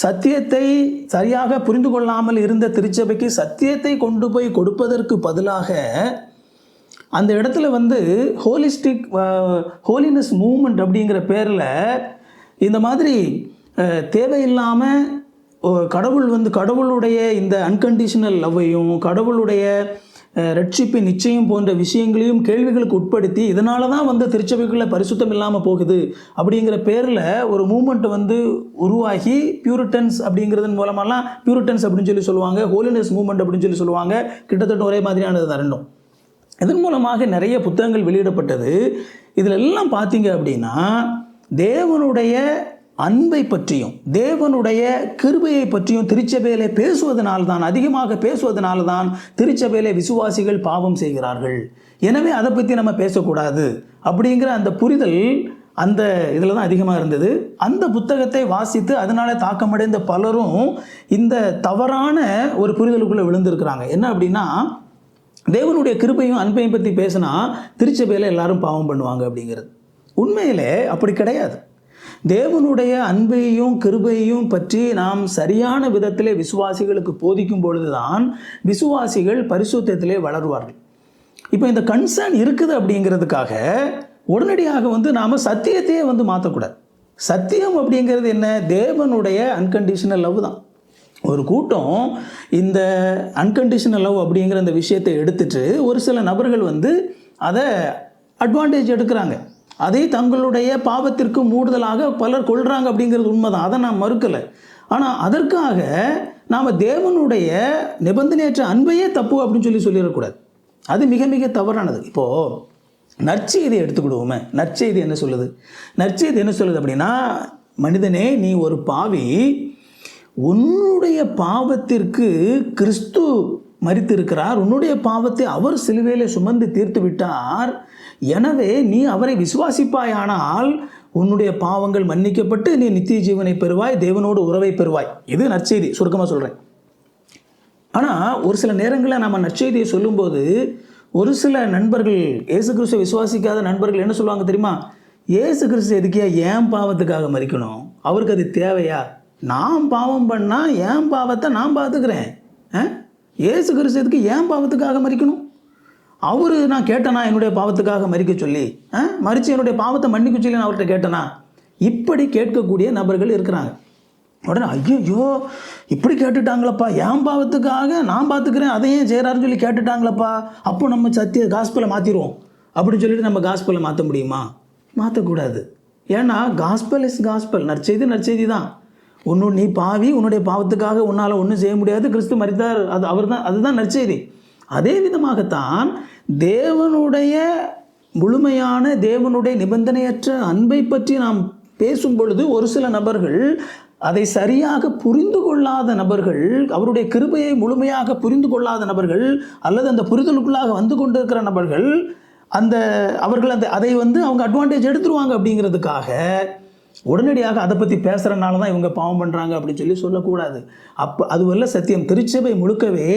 சத்தியத்தை சரியாக புரிந்து கொள்ளாமல் இருந்த திருச்சபைக்கு சத்தியத்தை கொண்டு போய் கொடுப்பதற்கு பதிலாக அந்த இடத்துல வந்து ஹோலினஸ் மூவ்மெண்ட் அப்படிங்கிற பேரில் இந்த மாதிரி தேவையில்லாமல் கடவுளுடைய இந்த அன்கண்டிஷனல் லவ்வையும் கடவுளுடைய ரட்சிப்பின் நிச்சயம் போன்ற விஷயங்களையும் கேள்விகளுக்கு உட்படுத்தி இதனால தான் வந்து திருச்சபைக்குள்ளே பரிசுத்தம் இல்லாமல் போகுது அப்படிங்கிற பேரில் ஒரு மூமெண்ட் வந்து உருவாகி பியூரிட்டன்ஸ் அப்படிங்கிறதன் மூலமெல்லாம் பியூரிட்டன்ஸ் அப்படின்னு சொல்லி சொல்லுவாங்க, ஹோலினஸ் மூமெண்ட் அப்படின்னு சொல்லி சொல்லுவாங்க. கிட்டத்தட்ட ஒரே மாதிரியானது தான் ரெண்டும். இதன் மூலமாக நிறைய புத்தகங்கள் வெளியிடப்பட்டது. இதில் எல்லாம் பார்த்தீங்க அப்படின்னா தேவனுடைய அன்பை பற்றியும் தேவனுடைய கிருபையை பற்றியும் திருச்சபையிலே பேசுவதனால்தான், அதிகமாக பேசுவதனால்தான் திருச்சபையிலே விசுவாசிகள் பாவம் செய்கிறார்கள். எனவே அதை பற்றி நம்ம பேசக்கூடாது அப்படிங்கிற அந்த புரிதல் அந்த இதில் தான் அதிகமாக இருந்தது. அந்த புத்தகத்தை வாசித்து அதனால் தாக்கமடைந்த பலரும் இந்த தவறான ஒரு புரிதலுக்குள்ளே விழுந்திருக்கிறாங்க. என்ன அப்படின்னா, தேவனுடைய கிருபையும் அன்பையும் பற்றி பேசினா திருச்சபையில் எல்லாரும் பாவம் பண்ணுவாங்க அப்படிங்கிறது. உண்மையிலே அப்படி கிடையாது. தேவனுடைய அன்பையும் கிருபையும் பற்றி நாம் சரியான விதத்திலே விசுவாசிகளுக்கு போதிக்கும் பொழுதுதான் விசுவாசிகள் பரிசுத்தத்திலே வளருவார்கள். இப்போ இந்த கன்சர்ன் இருக்குது அப்படிங்கிறதுக்காக உடனடியாக வந்து நாம் சத்தியத்தையே வந்து மாற்றக்கூடாது. சத்தியம் அப்படிங்கிறது என்ன? தேவனுடைய அன்கண்டிஷனல் லவ் தான். ஒரு கூட்டம் இந்த அன்கண்டிஷனல் லவ் அப்படிங்கிற அந்த விஷயத்தை எடுத்துட்டு ஒரு சில நபர்கள் வந்து அதை அட்வான்டேஜ் எடுக்கிறாங்க. அதை தங்களுடைய பாவத்திற்கு மூடுதலாக பலர் கொள்கிறாங்க அப்படிங்கிறது உண்மைதான், அதை நான் மறுக்கலை. ஆனால் அதற்காக நாம் தேவனுடைய நிபந்தனையற்ற அன்பையே தப்பு அப்படின்னு சொல்லிடக்கூடாது. அது மிக மிக தவறானது. இப்போது நற்செய்தியை எடுத்துக்கிடுவோமே. நற்செய்தி என்ன சொல்லுது? நற்செய்தி என்ன சொல்லுது அப்படின்னா, மனிதனே நீ ஒரு பாவி, உன்னுடைய பாவத்திற்கு கிறிஸ்து மரித்திருக்கிறார், உன்னுடைய பாவத்தை அவர் சிலுவையிலே சுமந்து தீர்த்து விட்டார், எனவே நீ அவரை விசுவாசிப்பாயானால் உன்னுடைய பாவங்கள் மன்னிக்கப்பட்டு நீ நித்திய ஜீவனை பெறுவாய், தேவனோடு உறவை பெறுவாய். இது நற்செய்தி, சுருக்கமாக சொல்கிறேன். ஆனால் ஒரு சில நேரங்களில் நம்ம நற்செய்தியை சொல்லும்போது ஒரு சில நண்பர்கள், இயேசு கிறிஸ்துவை விசுவாசிக்காத நண்பர்கள் என்ன சொல்லுவாங்க தெரியுமா? இயேசு கிறிஸ்து எதுக்கியா ஏன் பாவத்துக்காக மரிக்கணும்? அவருக்கு அது தேவையா? நான் பாவம் பண்ணால் என் பாவத்தை நான் பார்த்துக்கிறேன். இயேசு கிறிஸ்து எதுக்கு ஏன் பாவத்துக்காக மரிக்கணும்? அவரு நான் கேட்டனா என்னுடைய பாவத்துக்காக மரிக்க சொல்லி, மரித்து என்னுடைய பாவத்தை மன்னிக்க சொல்லி நான் அவர்கிட்ட கேட்டனா? இப்படி கேட்கக்கூடிய நபர்கள் இருக்கிறாங்க. உடனே ஐயோ இப்படி கேட்டுட்டாங்களப்பா, என் பாவத்துக்காக நான் பார்த்துக்கிறேன், அதையும் செய்கிறாருன்னு சொல்லி கேட்டுட்டாங்களப்பா, அப்போ நம்ம காஸ்பலை மாற்றிடுவோம் அப்படின்னு சொல்லிட்டு நம்ம காஸ்பலை மாற்ற முடியுமா? மாற்றக்கூடாது. ஏன்னா காஸ்பல் இஸ் காஸ்பல், நற்செய்தி தான். நீ பாவி, உன்னுடைய பாவத்துக்காக உன்னால் ஒன்றும் செய்ய முடியாது, கிறிஸ்து மரித்தார், அதுதான் நற்செய்தி. அதே விதமாகத்தான் தேவனுடைய முழுமையான தேவனுடைய நிபந்தனையற்ற அன்பை பற்றி நாம் பேசும் பொழுது ஒரு சில நபர்கள் அதை சரியாக புரிந்து கொள்ளாத நபர்கள், அவருடைய கிருபையை முழுமையாக புரிந்து கொள்ளாத நபர்கள், அல்லது அந்த புரிதலுக்குள்ளாக வந்து கொண்டிருக்கிற நபர்கள் அவர்கள் அதை வந்து அவங்க அட்வான்டேஜ் எடுத்துருவாங்க அப்படிங்கிறதுக்காக உடனடியாக அதை பற்றி பேசுகிறனால தான் இவங்க பாவம் பண்ணுறாங்க அப்படின்னு சொல்லக்கூடாது. அதுவல்ல சத்தியம். திருச்சபை முழுக்கவே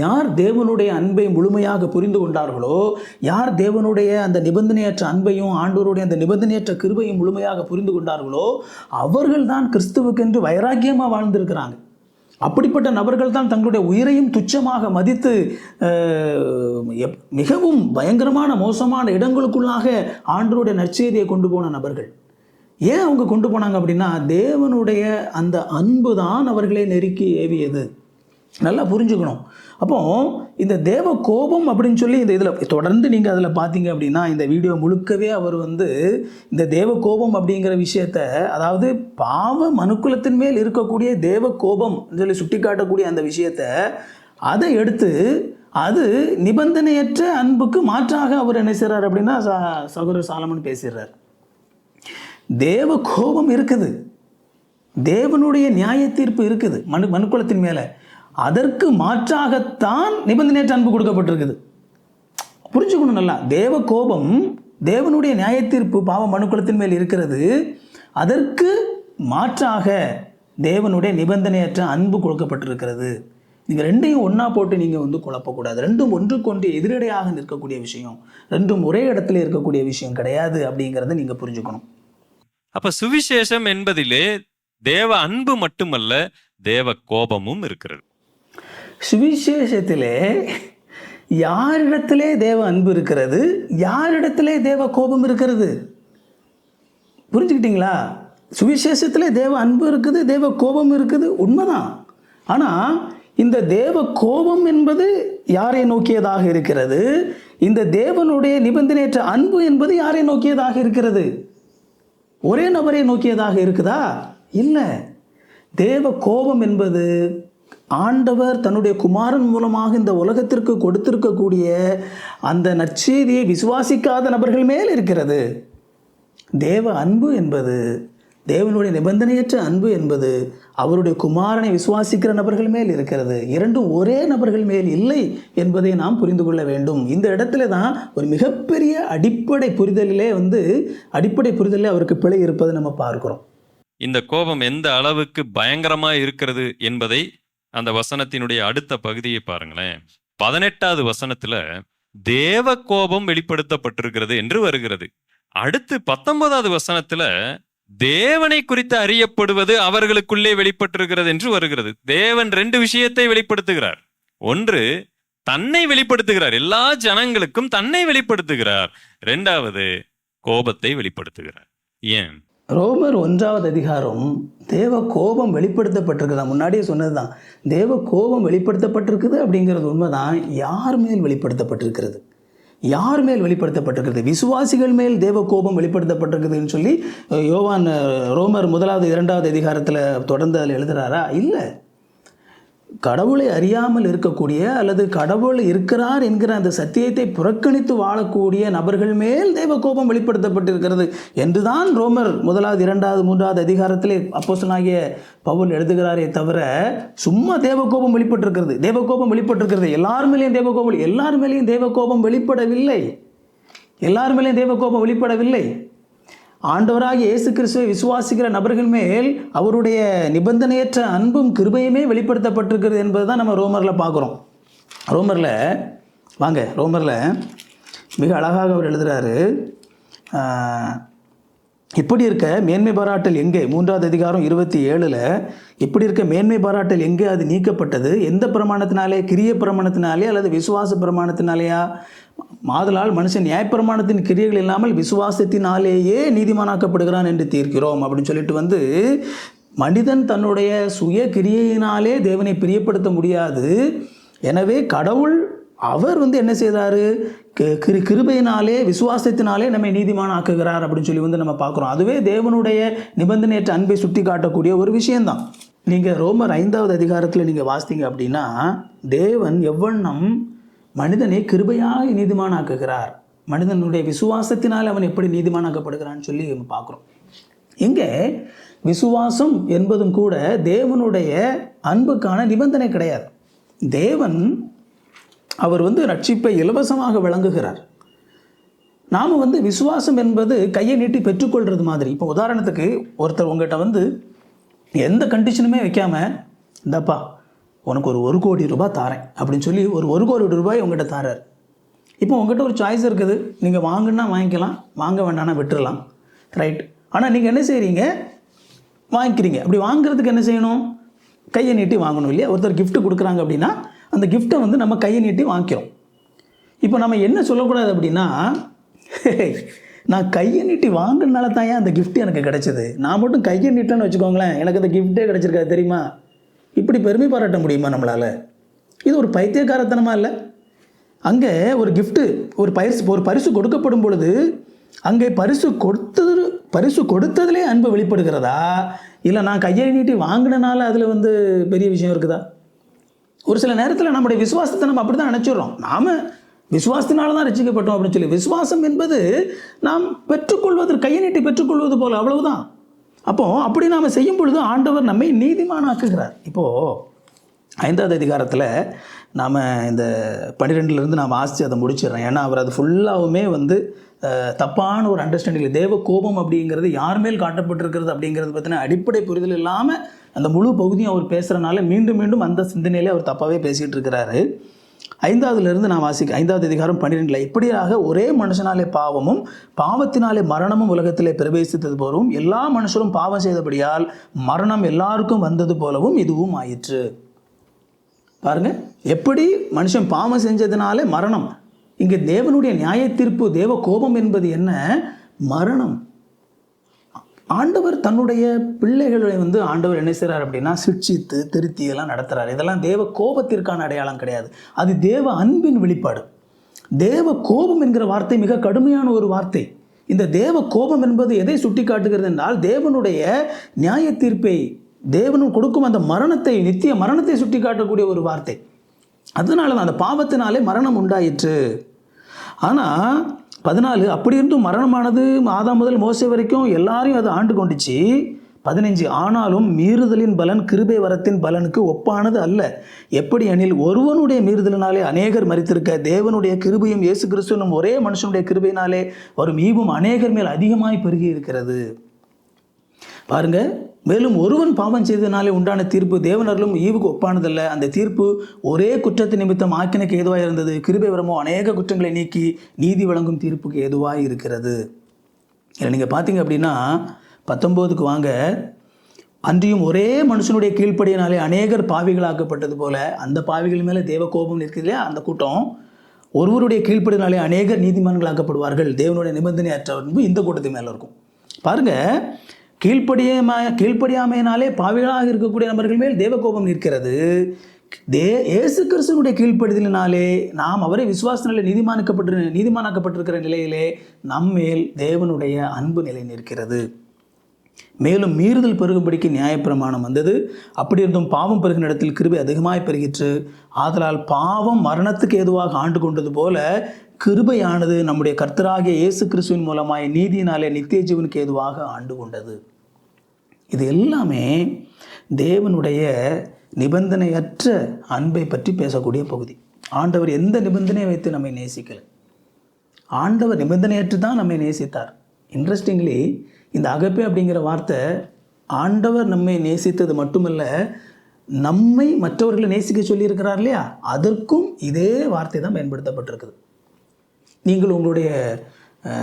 யார் தேவனுடைய அன்பை முழுமையாக புரிந்து கொண்டார்களோ, யார் தேவனுடைய அந்த நிபந்தனையற்ற அன்பையும் ஆண்டவருடைய அந்த நிபந்தனையற்ற கிருபையும் முழுமையாக புரிந்து கொண்டார்களோ அவர்கள் தான் கிறிஸ்துவுக்கென்று வைராக்கியமாக வாழ்ந்திருக்கிறாங்க. அப்படிப்பட்ட நபர்கள் தான் தங்களுடைய உயிரையும் துச்சமாக மதித்து மிகவும் பயங்கரமான மோசமான இடங்களுக்குள்ளாக ஆண்டவருடைய நற்செய்தியை கொண்டு போன நபர்கள். ஏன் அவங்க கொண்டு போனாங்க அப்படின்னா, தேவனுடைய அந்த அன்பு தான் அவர்களை நெருக்கி ஏவியது. நல்லா புரிஞ்சுக்கணும். அப்போ இந்த தேவ கோபம் அப்படின்னு சொல்லி இந்த இதில் தொடர்ந்து நீங்கள் அதில் பார்த்தீங்க அப்படின்னா, இந்த வீடியோ முழுக்கவே அவர் வந்து இந்த தேவ கோபம் அப்படிங்கிற விஷயத்த, அதாவது பாவ மனுக்குலத்தின் மேல் இருக்கக்கூடிய தேவ கோபம் சொல்லி சுட்டி காட்டக்கூடிய அந்த விஷயத்த அதை எடுத்து அது நிபந்தனையற்ற அன்புக்கு மாற்றாக அவர் என்ன செய்கிறார் அப்படின்னா சகோதரர் சாலமன் பேசிடுறார். தேவ கோபம் இருக்குது, தேவனுடைய நியாய தீர்ப்பு இருக்குது மனுக்குலத்தின் மேலே. அதற்கு மாற்றாகத்தான் நிபந்தனையற்ற அன்பு கொடுக்கப்பட்டிருக்குது. புரிஞ்சுக்கணும் நல்லா. தேவ கோபம், தேவனுடைய நியாய தீர்ப்பு பாவ மனுக்குலத்தின் மேல் இருக்கிறது. அதற்கு மாற்றாக தேவனுடைய நிபந்தனையற்ற அன்பு கொடுக்கப்பட்டிருக்கிறது. நீங்கள் ரெண்டையும் ஒன்றா போட்டு நீங்கள் குழப்பக்கூடாது. ரெண்டும் ஒன்றுக்கொன்று எதிரடையாக நிற்கக்கூடிய விஷயம், ரெண்டும் ஒரே இடத்துல இருக்கக்கூடிய விஷயம் கிடையாது அப்படிங்கிறத நீங்கள் புரிஞ்சுக்கணும். அப்ப சுவிசேஷம் என்பதிலே தேவ அன்பு மட்டுமல்ல, தேவ கோபமும் இருக்கிறது. சுவிசேஷத்திலே யாரிடத்திலே தேவ அன்பு இருக்கிறது, யாரிடத்திலே தேவ கோபம் இருக்கிறது? புரிஞ்சுக்கிட்டீங்களா? சுவிசேஷத்திலே தேவ அன்பு இருக்குது, தேவ கோபம் இருக்குது, உண்மைதான். ஆனால் இந்த தேவ கோபம் என்பது யாரை நோக்கியதாக இருக்கிறது? இந்த தேவனுடைய நிபந்தனையற்ற அன்பு என்பது யாரை நோக்கியதாக இருக்கிறது? ஒரே நபரை நோக்கியதாக இருக்குதா? இல்லை. தேவ கோபம் என்பது ஆண்டவர் தன்னுடைய குமாரன் மூலமாக இந்த உலகத்திற்கு கொடுத்திருக்கக்கூடிய அந்த நற்செய்தியை விசுவாசிக்காத நபர்கள் மேல் இருக்கிறது. தேவ அன்பு என்பது, தேவனுடைய நிபந்தனையற்ற அன்பு என்பது அவருடைய குமாரனை விசுவாசிக்கிற நபர்கள் மேல் இருக்கிறது. இரண்டும் ஒரே நபர்கள் மேல் இல்லை என்பதை நாம் புரிந்து கொள்ள வேண்டும். இந்த இடத்துல தான் ஒரு மிகப்பெரிய அடிப்படை புரிதலிலே அவருக்கு பிழை இருப்பதை நம்ம பார்க்கிறோம். இந்த கோபம் எந்த அளவுக்கு பயங்கரமா இருக்கிறது என்பதை அந்த வசனத்தினுடைய அடுத்த பகுதியை பாருங்களேன். 18வது வசனத்துல தேவ கோபம் வெளிப்படுத்தப்பட்டிருக்கிறது என்று வருகிறது. அடுத்து 19வது வசனத்துல தேவனை குறித்து அறியப்படுவது அவர்களுக்குள்ளே வெளிப்பட்டிருக்கிறது என்று வருகிறது. தேவன் 2 விஷயத்தை வெளிப்படுத்துகிறார். ஒன்று, தன்னை வெளிப்படுத்துகிறார், எல்லா ஜனங்களுக்கும் தன்னை வெளிப்படுத்துகிறார். 2வது, கோபத்தை வெளிப்படுத்துகிறார். ஏன்? ரோமர் 1வது அதிகாரம் தேவ கோபம் வெளிப்படுத்தப்பட்டிருக்குதா? முன்னாடியே சொன்னது தான். தேவ கோபம் வெளிப்படுத்தப்பட்டிருக்குது அப்படிங்கிறது உண்மைதான். யார் மேல் வெளிப்படுத்தப்பட்டிருக்கிறது? யார் மேல் வெளிப்படுத்தப்பட்டிருக்கிறது? விசுவாசிகள் மேல் தேவ கோபம் வெளிப்படுத்தப்பட்டிருக்குதுன்னு சொல்லி யோவான் ரோமர் 1வது 2வது அதிகாரத்தில் தொடர்ந்து அதில் எழுதுகிறாரா? இல்லை. கடவுளை அறியாமல் இருக்கக்கூடிய அல்லது கடவுள் இருக்கிறார் என்கிற அந்த சத்தியத்தை புறக்கணித்து வாழக்கூடிய நபர்கள் மேல் தேவ கோபம் வெளிப்படுத்தப்பட்டிருக்கிறது என்றுதான் ரோமர் 1வது 2வது 3வது அதிகாரத்திலே அப்போஸ்தலனாகிய பவுல் எழுதுகிறாரே தவிர சும்மா தேவ கோபம் வெளிப்பட்டிருக்கிறது, தேவ கோபம் வெளிப்பட்டிருக்கிறது, எல்லார் மேலேயும் தேவ கோபம், எல்லார் மேலேயும் தேவ கோபம் வெளிப்படவில்லை. எல்லார் மேலேயும் தேவ கோபம் வெளிப்படவில்லை. ஆண்டவராகிய இயேசு கிறிஸ்துவை விசுவாசிக்கிற நபர்கள் மேல் அவருடைய நிபந்தனையற்ற அன்பும் கிருபையுமே வெளிப்படுத்தப்பட்டிருக்கிறது என்பது தான் நம்ம ரோமரில் பார்க்குறோம். ரோமரில் மிக அழகாக அவர் எழுதுகிறாரு. இப்படி இருக்க மேன்மை பாராட்டல் எங்கே? 3வது அதிகாரம் 27ல் இப்படி இருக்க மேன்மை பாராட்டல் எங்கே? அது நீக்கப்பட்டது. எந்த பிரமாணத்தினாலே? கிரிய பிரமாணத்தினாலே அல்லது விசுவாச பிரமாணத்தினாலேயா? மாதலால் மனுஷன் நியாயப்பிரமாணத்தின் கிரியைகள் இல்லாமல் விசுவாசத்தினாலேயே நீதிமானாக்கப்படுகிறான் என்று தீர்க்கிறோம் அப்படின்னு சொல்லிட்டு மனிதன் தன்னுடைய சுய கிரியையினாலே தேவனை பிரியப்படுத்த முடியாது. எனவே கடவுள் அவர் என்ன செய்தார்? கிருபையினாலே விசுவாசத்தினாலே நம்மை நீதிமானாக்குகிறார் அப்படின்னு சொல்லி நம்ம பார்க்குறோம். அதுவே தேவனுடைய நிபந்தனையற்ற அன்பை சுட்டி காட்டக்கூடிய ஒரு விஷயம்தான். நீங்கள் ரோமர் 5வது அதிகாரத்தில் நீங்கள் வாசித்தீங்க அப்படின்னா, தேவன் எவ்வண்ணம் மனிதனை கிருபையாக நீதிமானாக்குகிறார், மனிதனுடைய விசுவாசத்தினால் அவன் எப்படி நீதிமானாக்கப்படுகிறான்னு சொல்லி நம்ம பார்க்குறோம். இங்கே விசுவாசம் என்பதும் கூட தேவனுடைய அன்புக்கான நிபந்தனை கிடையாது. தேவன் அவர் ரட்சிப்பை இலவசமாக வழங்குகிறார். நாம் விசுவாசம் என்பது கையை நீட்டி பெற்றுக்கொள்கிறது மாதிரி. இப்போ உதாரணத்துக்கு ஒருத்தர் உங்கள்கிட்ட எந்த கண்டிஷனுமே வைக்காமல், இந்தப்பா உனக்கு ஒரு 1 கோடி ரூபாய் தாரேன் அப்படின்னு சொல்லி ஒரு 1 கோடி ரூபாய் உங்கள்கிட்ட தாரார். இப்போ உங்கள்கிட்ட ஒரு சாய்ஸ் இருக்குது. நீங்கள் வாங்கினா வாங்கிக்கலாம், வாங்க வேண்டாம்னா விட்டுடலாம், ரைட். ஆனால் நீங்கள் என்ன செய்கிறீங்க? வாங்கிக்கிறீங்க. அப்படி வாங்குறதுக்கு என்ன செய்யணும்? கையை நீட்டி வாங்கணும் இல்லையா? ஒருத்தர் கிஃப்ட் கொடுக்குறாங்க அப்படின்னா அந்த கிஃப்ட்டை நம்ம கையை நீட்டி வாங்கிக்கிறோம். இப்போ நம்ம என்ன சொல்லக்கூடாது அப்படின்னா, நான் கையை நீட்டி வாங்கினால தான் ஏன் அந்த கிஃப்ட் எனக்கு கிடைச்சது, நான் மட்டும் கையை நீட்டேன்னு வச்சுக்கோங்களேன், எனக்கு அந்த கிஃப்ட்டே கிடைச்சிருக்காது தெரியுமா? இப்படி பெருமை பாராட்ட முடியுமா நம்மளால்? இது ஒரு பைத்தியக்காரத்தனமாக இல்லை? அங்கே ஒரு கிஃப்ட்டு, ஒரு பரிசு கொடுக்கப்படும் பொழுது அங்கே பரிசு கொடுத்ததுலே அன்பு வெளிப்படுகிறதா, இல்லை நான் கையை நீட்டி வாங்கினால அதில் பெரிய விஷயம் இருக்குதா? ஒரு சில நேரத்தில் நம்முடைய விசுவாசத்தை நம்ம அப்படி தான் நினச்சிடுறோம். நாம் விசுவாசத்தினால தான் ரட்சிக்கப்பட்டோம் அப்படின்னு சொல்லி. விசுவாசம் என்பது நாம் பெற்றுக்கொள்வது, கையை நீட்டி பெற்றுக்கொள்வது போல், அவ்வளவுதான். அப்போது அப்படி நாம் செய்யும் பொழுது ஆண்டவர் நம்மை நீதிமானாக்குகிறார். இப்போது 5வது அதிகாரத்தில் நாம் இந்த 12லேருந்து நாம் வாசித்து அதை முடிச்சிடுறோம். ஏன்னா அவர் அது ஃபுல்லாகவுமே வந்து தப்பான ஒரு அண்டர்ஸ்டாண்டிங், தேவ கோபம் அப்படிங்கிறது யார் மேல் காட்டப்பட்டிருக்கிறது அப்படிங்கிறது பற்றின அடிப்படை புரிதல் இல்லாமல் அந்த முழு பகுதியும் அவர் பேசுகிறனால மீண்டும் மீண்டும் அந்த சிந்தனையிலே அவர் தப்பாகவே பேசிகிட்டு இருக்கிறாரு. 5வதுலேருந்து நான் 5வது அதிகாரம் 12 இப்படியாக ஒரே மனுஷனாலே பாவமும் பாவத்தினாலே மரணமும் உலகத்திலே பிரவேசித்தது போலவும் எல்லா மனுஷரும் பாவம் செய்தபடியால் மரணம் எல்லாருக்கும் வந்தது போலவும் இதுவும் ஆயிற்று. பாருங்க, எப்படி மனுஷன் பாவம் செஞ்சதுனால மரணம். இங்கே தேவனுடைய நியாய தீர்ப்பு, தேவ கோபம் என்பது என்ன? மரணம். ஆண்டவர் தன்னுடைய பிள்ளைகளை வந்து ஆண்டவர் என்ன செய்கிறார் அப்படின்னா சிட்சித்து திருத்தி எல்லாம் நடத்துகிறார். இதெல்லாம் தேவ கோபத்திற்கான அடையாளம் கிடையாது, அது தேவ அன்பின் வெளிப்பாடு. தேவ கோபம் என்கிற வார்த்தை மிக கடுமையான ஒரு வார்த்தை. இந்த தேவ கோபம் என்பது எதை சுட்டி காட்டுகிறது என்றால் தேவனுடைய நியாய தீர்ப்பை, தேவனும் கொடுக்கும் அந்த மரணத்தை, நித்திய மரணத்தை சுட்டி காட்டக்கூடிய ஒரு வார்த்தை. அதனால தான் அந்த பாவத்தினாலே மரணம் உண்டாயிற்று. ஆனால் 14 அப்படி இருந்தும் மரணமானது ஆதாம் முதல் மோசே வரைக்கும் எல்லாரையும் அது ஆண்டு கொண்டுச்சு. 15 ஆனாலும் மீறுதலின் பலன் கிருபை வரத்தின் பலனுக்கு ஒப்பானது அல்ல. எப்படி எனில் ஒருவனுடைய மீறுதலினாலே அநேகர் மரித்திருக்க தேவனுடைய கிருபையும் இயேசு கிறிஸ்துவின் ஒரே மனுஷனுடைய கிருபையினாலே வரும் ஈவும் அநேகர் மேல் அதிகமாய் பெருகி இருக்கிறது. பாருங்க, மேலும் ஒருவன் பாவம் செய்ததினாலே உண்டான தீர்ப்பு தேவனர்களும் ஈவுக்கு ஒப்பானதல்ல. அந்த தீர்ப்பு ஒரே குற்றத்து நிமித்தம் ஆக்கினைக்கு ஏதுவாக இருந்தது. கிருபை வரமோ அநேக குற்றங்களை நீக்கி நீதி வழங்கும் தீர்ப்புக்கு ஏதுவாக இருக்கிறது. இல்லை நீங்கள் பார்த்தீங்க அப்படின்னா 19க்கு வாங்க. அன்றியும் ஒரே மனுஷனுடைய கீழ்ப்படியினாலே அநேகர் பாவிகளாக்கப்பட்டது போல அந்த பாவிகள் மேலே தேவ கோபம் இருக்குது இல்லையா? அந்த கூட்டம் ஒருவருடைய கீழ்ப்படியினாலே அநேகர் நீதிமான்களாக்கப்படுவார்கள். தேவனுடைய நிபந்தனை அற்ற இந்த கூட்டத்து மேலே இருக்கும். பாருங்க, கீழ்ப்படியாமையினாலே பாவிகளாக இருக்கக்கூடிய நபர்கள் மேல் தேவகோபம் நிற்கிறது. இயேசு கிறிஸ்துவினுடைய கீழ்ப்படிதலினாலே நாம் அவரை விசுவாசத்தினாலே நீதிமானாக்கப்பட்டிருக்கிற நிலையிலே நம்மேல் தேவனுடைய அன்பு நிலை நிற்கிறது. மேலும் மீறுதல் பெருகும்படிக்கு நியாயப்பிரமாணம் வந்தது. அப்படி இருந்தும் பாவம் பெருகின இடத்தில் கிருபை அதிகமாய் பெருகிற்று. ஆதலால் பாவம் மரணத்துக்கு ஏதுவாக ஆண்டு கொண்டது போல கிருபையானது நம்முடைய கர்த்தராகிய இயேசு கிறிஸ்துவின் மூலமாய் நீதியினாலே நித்திய ஜீவனுக்கு ஏதுவாக ஆண்டு கொண்டது. இது எல்லாமே தேவனுடைய நிபந்தனையற்ற அன்பை பற்றி பேசக்கூடிய பகுதி. ஆண்டவர் எந்த நிபந்தனையை வைத்து நம்மை நேசிக்கலை, ஆண்டவர் நிபந்தனையற்று தான் நம்மை நேசித்தார். இன்ட்ரெஸ்டிங்லி இந்த அகப்பே அப்படிங்கிற வார்த்தை ஆண்டவர் நம்மை நேசித்தது மட்டுமல்ல, நம்மை மற்றவர்களை நேசிக்க சொல்லியிருக்கிறார் இல்லையா, அதற்கும் இதே வார்த்தை தான் பயன்படுத்தப்பட்டிருக்குது. நீங்கள் உங்களுடைய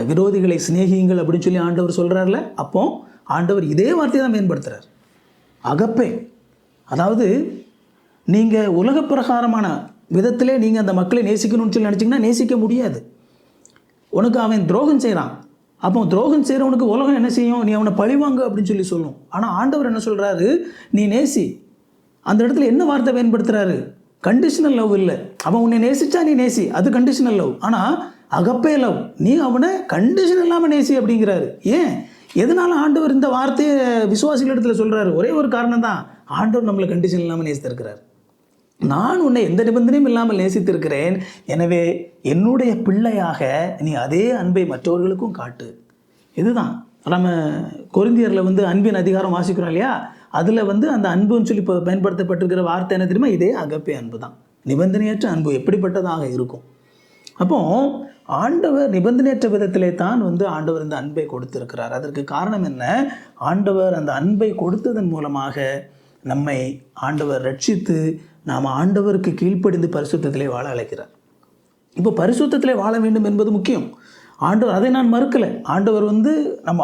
விரோதிகளை சிநேகியுங்கள் அப்படின்னு சொல்லி ஆண்டவர் சொல்கிறார்ல, அப்போ ஆண்டவர் இதே வார்த்தையை தான் பயன்படுத்துகிறார், அகப்பே. அதாவது நீங்கள் உலக பிரகாரமான விதத்திலே நீங்கள் அந்த மக்களை நேசிக்கணும்னு சொல்லி நினச்சிங்கன்னா நேசிக்க முடியாது. உனக்கு அவன் துரோகம் செய்கிறான், அப்போ துரோகம் செய்கிறவனுக்கு உலகம் என்ன செய்யும்? நீ அவனை பழிவாங்க அப்படின்னு சொல்லி சொல்லும். ஆனால் ஆண்டவர் என்ன சொல்கிறாரு? நீ நேசி. அந்த இடத்துல என்ன வார்த்தை பயன்படுத்துகிறாரு? கண்டிஷனல் லவ் இல்லை. அவன் உன்னை நேசிச்சா நீ நேசி, அது கண்டிஷனல் லவ். ஆனால் அகப்பே லவ், நீ அவனை கண்டிஷன் இல்லாமல் நேசி அப்படிங்கிறாரு. ஏன், எதனால ஆண்டவர் இந்த வார்த்தையை விசுவாசிகள் இடத்துல சொல்கிறாரு? ஒரே ஒரு காரணம் தான், ஆண்டவர் நம்மளை கண்டிஷன் இல்லாமல் நேசித்திருக்கிறார். நான் உன்னை எந்த நிபந்தனையும் இல்லாமல் நேசித்திருக்கிறேன், எனவே என்னுடைய பிள்ளையாக நீ அதே அன்பை மற்றவர்களுக்கும் காட்டு. இதுதான் நம்ம கொரிந்தியரில் அன்பின் அதிகாரம் வாசிக்கிறோம் இல்லையா, அதில் அந்த அன்புன்னு சொல்லி பயன்படுத்தப்பட்டிருக்கிற வார்த்தை என்ன தெரியுமா? இதே அகப்பே அன்பு தான். நிபந்தனையற்ற அன்பு எப்படிப்பட்டதாக இருக்கும்? அப்போ ஆண்டவர் நிபந்தனையற்ற விதத்திலே தான் ஆண்டவர் இந்த அன்பை கொடுத்திருக்கிறார். அதற்கு காரணம் என்ன? ஆண்டவர் அந்த அன்பை கொடுத்ததன் மூலமாக நம்மை ஆண்டவர் ரட்சித்து நாம் ஆண்டவருக்கு கீழ்ப்படிந்து பரிசுத்தத்திலே வாழ அழைக்கிறார். இப்போ பரிசுத்தத்திலே வாழ வேண்டும் என்பது முக்கியம். ஆண்டவர் அதை நான் மறுக்கலை. ஆண்டவர்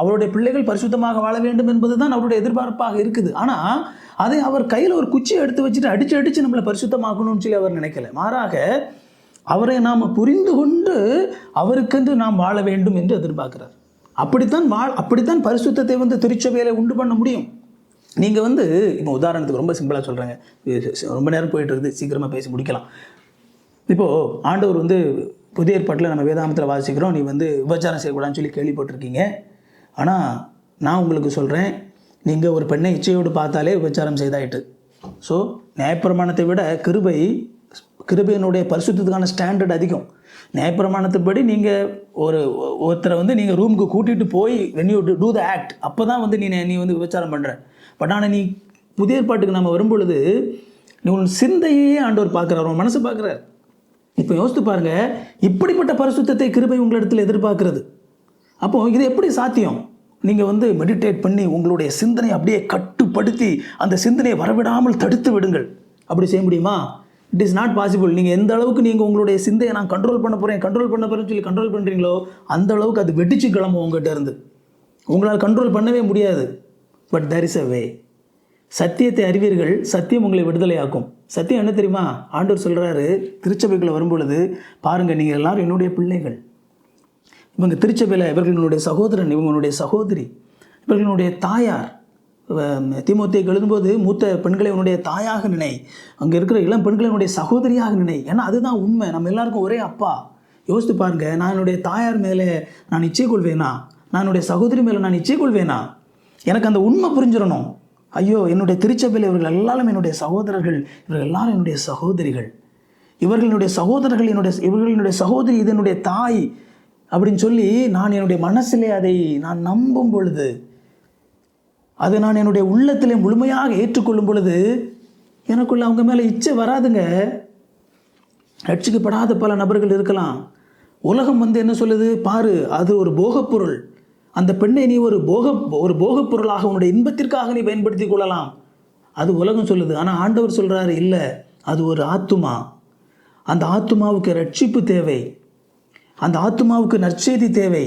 அவருடைய பிள்ளைகள் பரிசுத்தமாக வாழ வேண்டும் என்பது தான் அவருடைய எதிர்பார்ப்பாக இருக்குது. ஆனால் அதை அவர் கையில் ஒரு குச்சியை எடுத்து வச்சுட்டு அடித்து நம்மளை பரிசுத்தமாக்கணும்னு சொல்லி அவர் நினைக்கல. மாறாக அவரை நாம் புரிந்து கொண்டு அவருக்கென்று நாம் வாழ வேண்டும் என்று எதிர்பார்க்கிறார். அப்படித்தான் பரிசுத்தத்தை திருச்சபையில உண்டு பண்ண முடியும். நீங்கள் இப்போ உதாரணத்துக்கு ரொம்ப சிம்பிளாக சொல்கிறேங்க, ரொம்ப நேரம் போயிட்டு இருக்குது, சீக்கிரமாக பேசி முடிக்கலாம். இப்போது ஆண்டவர் புதிய ஏற்பாட்டில் நம்ம வேதாமத்தில் வாசிக்கிறோம், நீ விபச்சாரம் செய்யக்கூடாதுன்னு சொல்லி கேள்விப்பட்டிருக்கீங்க. ஆனால் நான் உங்களுக்கு சொல்கிறேன், நீங்கள் ஒரு பெண்ணை இச்சையோடு பார்த்தாலே விபச்சாரம் செய்தாயிட்டு. ஸோ நியாயப்பிரமாணத்தை விட கிருபையினுடைய பரிசுத்தத்துக்கான ஸ்டாண்டர்ட் அதிகம். நியாயப்பிரமாணத்துப்படி நீங்கள் ஒருத்தரை நீங்கள் ரூமுக்கு கூட்டிகிட்டு போய் when you do the act, அப்போ தான் நீ விபச்சாரம் பண்ணுற. பட் ஆனால் நீ புதிய ஏற்பாட்டுக்கு நம்ம வரும்பொழுது நீ உன் சிந்தையே ஆண்டவர் பார்க்குறார், உன் மனசை பார்க்குறார். இப்போ யோசித்து பாருங்க, இப்படிப்பட்ட பரிசுத்தத்தை கிருபை உங்களிடத்தில் எதிர்பார்க்கிறது. அப்போது இது எப்படி சாத்தியம்? நீங்கள் மெடிடேட் பண்ணி உங்களுடைய சிந்தனை அப்படியே கட்டுப்படுத்தி அந்த சிந்தனையை வரவிடாமல் தடுத்து விடுங்கள். அப்படி செய்ய முடியுமா? It is not possible. நீங்கள் எந்த அளவுக்கு நீங்கள் உங்களுடைய சிந்தையை நான் கண்ட்ரோல் பண்ண போகிறேன்னு சொல்லி கண்ட்ரோல் பண்ணுறீங்களோ அந்த அளவுக்கு அது வெடிச்சு கிளம்பும் உங்கள்கிட்ட இருந்து. உங்களால் கண்ட்ரோல் பண்ணவே முடியாது. பட் தேர் இஸ் அ வே. சத்தியத்தை அறிவீர்கள், சத்தியம் உங்களை விடுதலையாக்கும். சத்தியம் என்ன தெரியுமா? ஆண்டவர் சொல்கிறாரு, திருச்சபைக்குள்ள வரும்பொழுது பாருங்கள், நீங்கள் எல்லாரும் என்னுடைய பிள்ளைகள். இவங்க திருச்சபையில் இவர்களுடைய சகோதரன், இவங்களுடைய சகோதரி, இவர்களுடைய தாயார். தீமோத்தேயுக்கு எழுதும்போது மூத்த பெண்களை உன்னுடைய தாயாக நினை, அங்கே இருக்கிற இளம் பெண்களை உன்னுடைய சகோதரியாக நினை. ஏன்னா அதுதான் உண்மை. நம்ம எல்லாருக்கும் ஒரே அப்பா. யோசித்து பாருங்க, நான் என்னுடைய தாயார் மேலே நான் இச்சை கொள்வேனா? நான் என்னுடைய சகோதரி மேலே நான் இச்சை கொள்வேனா? எனக்கு அந்த உண்மை புரிஞ்சிடணும். ஐயோ, என்னுடைய திருச்சபையில் இவர்கள் எல்லாரும் என்னுடைய சகோதரர்கள், இவர்கள் எல்லாரும் என்னுடைய சகோதரிகள், இவர்களுடைய சகோதரர்கள் இவர்களுடைய சகோதரி, இது என்னுடைய தாய் அப்படின்னு சொல்லி நான் என்னுடைய மனசிலே அதை நான் நம்பும் பொழுது, அதை நான் என்னுடைய உள்ளத்திலே முழுமையாக ஏற்றுக்கொள்ளும் பொழுது எனக்குள்ள அவங்க மேலே இச்சை வராதுங்க. ரட்சிக்கப்படாத பல நபர்கள் இருக்கலாம். உலகம் என்ன சொல்லுது பாரு, அது ஒரு போகப்பொருள். அந்த பெண்ணை நீ ஒரு போகப் பொருளாக உன்னுடைய இன்பத்திற்காக நீ பயன்படுத்தி கொள்ளலாம், அது உலகம் சொல்லுது. ஆனால் ஆண்டவர் சொல்கிறாரு, இல்லை, அது ஒரு ஆத்துமா. அந்த ஆத்துமாவுக்கு ரட்சிப்பு தேவை, அந்த ஆத்துமாவுக்கு நற்செய்தி தேவை.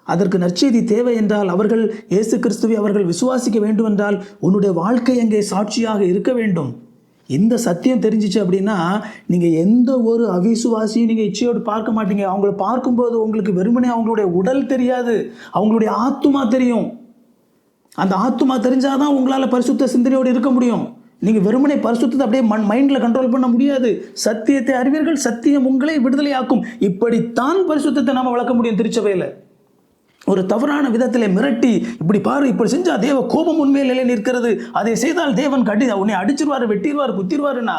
அதற்கு நற்செய்தி தேவை என்றால் அவர்கள் இயேசு கிறிஸ்துவை அவர்கள் விசுவாசிக்க வேண்டும் என்றால் உன்னுடைய வாழ்க்கை அங்கே சாட்சியாக இருக்க வேண்டும். இந்த சத்தியம் தெரிஞ்சிச்சு அப்படின்னா நீங்கள் எந்த ஒரு அவிசுவாசியும் நீங்கள் இச்சையோடு பார்க்க மாட்டீங்க. அவங்கள பார்க்கும்போது உங்களுக்கு வெறுமனே அவங்களுடைய உடல் தெரியாது, அவங்களுடைய ஆத்துமா தெரியும். அந்த ஆத்துமா தெரிஞ்சாதான் உங்களால் பரிசுத்த சிந்தனையோடு இருக்க முடியும். நீங்கள் வெறுமனே பரிசுத்தத்தை அப்படியே மைண்டில் கண்ட்ரோல் பண்ண முடியாது. சத்தியத்தை அறிவீர்கள், சத்தியம் உங்களை விடுதலையாக்கும். இப்படித்தான் பரிசுத்தத்தை நாம் வளர்க்க முடியும். திருச்சபையில் ஒரு தவறான விதத்தில் மிரட்டி, இப்படி பாரு, இப்படி செஞ்சால் தேவ கோபம் உண்மையில் நிலை நிற்கிறது, அதை செய்தால் தேவன் உன்னை அடிச்சிருவார், வெட்டிடுவார், குத்திடுவாருன்னா,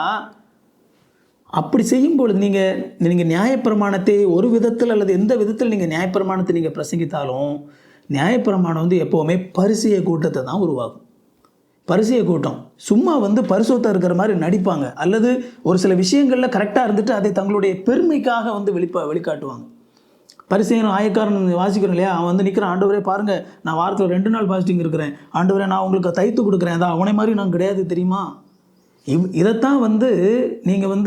அப்படி செய்யும்பொழுது நீங்கள் நியாயப்பிரமாணத்தை ஒரு விதத்தில் அல்லது எந்த விதத்தில் நீங்கள் நியாயப்பிரமாணத்தை நீங்கள் பிரசங்கித்தாலும் நியாயப்பிரமாணம் எப்போவுமே பரிசெய கூட்டத்தை தான் உருவாகும். பரிசெய கூட்டம் சும்மா பரிசுத்தம் இருக்கிற மாதிரி நடிப்பாங்க, அல்லது ஒரு சில விஷயங்களில் கரெக்டாக இருந்துட்டு அதை தங்களுடைய பெருமைக்காக வெளிக்காட்டுவாங்க. பரிசேயனும் ஆயக்காரன் வாசிக்கிறோம் இல்லையா? அவன் நிற்கிறான், ஆண்டவரே பாருங்கள், நான் வாரத்தில் 2 நாள் பாஸ்டிங் இருக்கிறேன், ஆண்டவரே நான் உங்களுக்கு தைத்து கொடுக்குறேன், அதான் அவனை மாதிரி நான் கிடையாது தெரியுமா? இதைத்தான் நீங்கள்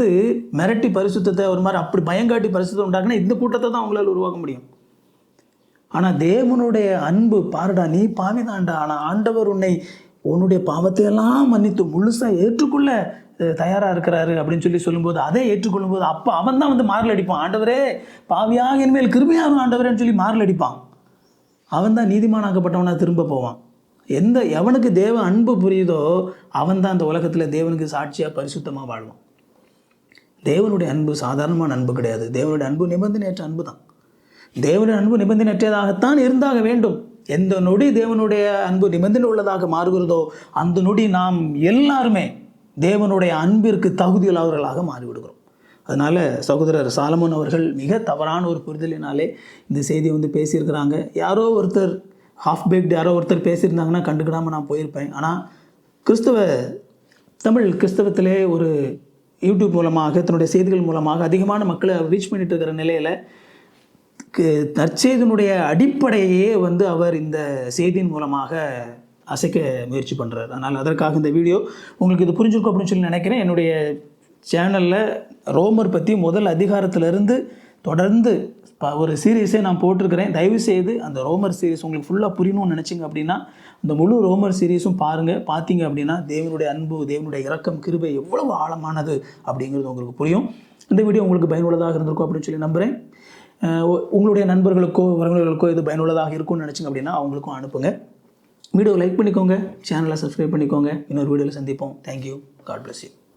மிரட்டி பரிசுத்தத்தை ஒரு மாதிரி அப்படி பயங்காட்டி பரிசுத்தம் உண்டாக்குனா இந்த கூட்டத்தை தான் அவங்களால் உருவாக்க முடியும். ஆனால் தேவனுடைய அன்பு பாருடா, நீ பாவிதான்டா, ஆனால் ஆண்டவர் உன்னுடைய பாவத்தையெல்லாம் மன்னித்து முழுசாக ஏற்றுக்கொள்ள தயாராக இருக்கிறாரு அப்படின்னு சொல்லும்போது, அதை ஏற்றுக்கொள்ளும்போது அப்போ அவன் தான் மாறல் அடிப்பான். ஆண்டவரே பாவியாக இனிமேல் கிருபையாகும் ஆண்டவரேன்னு சொல்லி மாறல் அடிப்பான். அவன் தான் நீதிமானாக்கப்பட்டவனாக திரும்ப போவான். எவனுக்கு தேவ அன்பு புரியுதோ அவன் தான் அந்த உலகத்தில் தேவனுக்கு சாட்சியாக பரிசுத்தமாக வாழ்வான். தேவனுடைய அன்பு சாதாரணமான அன்பு கிடையாது. தேவனுடைய அன்பு நிபந்தனையற்ற அன்பு தான். தேவனுடைய அன்பு நிபந்தனையற்றதாகத்தான் இருந்தாக வேண்டும். எந்த நொடி தேவனுடைய அன்பு நிபந்தனை உள்ளதாக மாறுகிறதோ அந்த நொடி நாம் எல்லாருமே தேவனுடைய அன்பிற்கு தகுதியுள்ளவர்களாக மாறிவிடுகிறோம். அதனால் சகோதரர் சாலமோன் அவர்கள் மிக தவறான ஒரு புரிதலினாலே இந்த செய்தியை பேசியிருக்கிறாங்க. யாரோ ஒருத்தர் ஹாஃப் பேக்டு யாரோ ஒருத்தர் பேசியிருந்தாங்கன்னா கண்டுக்கிடாமல் நான் போயிருப்பேன். ஆனால் கிறிஸ்தவத்திலே ஒரு யூடியூப் மூலமாக தன்னுடைய செய்திகள் மூலமாக அதிகமான மக்களை ரீச் பண்ணிட்டு இருக்கிற நிலையில் நற்செய்தியினுடைய அடிப்படையே அவர் இந்த செய்தியின் மூலமாக அசைக்க முயற்சி பண்ணுறார். அதனால் அதற்காக இந்த வீடியோ உங்களுக்கு இது புரிஞ்சிருக்கும் அப்படின்னு சொல்லி நினைக்கிறேன். என்னுடைய சேனலில் ரோமர் பற்றி முதல் அதிகாரத்திலிருந்து தொடர்ந்து ஒரு சீரீஸே நான் போட்டிருக்கிறேன். தயவுசெய்து அந்த ரோமர் சீரீஸ் உங்களுக்கு ஃபுல்லாக புரியணும்னு நினச்சிங்க அப்படின்னா அந்த முழு ரோமர் சீரீஸும் பார்த்தீங்க அப்படின்னா தேவனுடைய அன்பு, தேவனுடைய இரக்கம், கிருபை எவ்வளவு ஆழமானது அப்படிங்கிறது உங்களுக்கு புரியும். இந்த வீடியோ உங்களுக்கு பயனுள்ளதாக இருந்திருக்கும் அப்படின்னு சொல்லி நம்புகிறேன். உங்களுடைய நண்பர்களுக்கோ உறவினர்களுக்கோ இது பயனுள்ளதாக இருக்கும்னு நினச்சிங்க அப்படின்னா அவங்களுக்கும் அனுப்புங்க. வீடியோ லைக் பண்ணிக்கோங்க, சேனலை சப்ஸ்கிரைப் பண்ணிக்கோங்க. இன்னொரு வீடியோவில் சந்திப்போம். தேங்க்யூ. God bless you.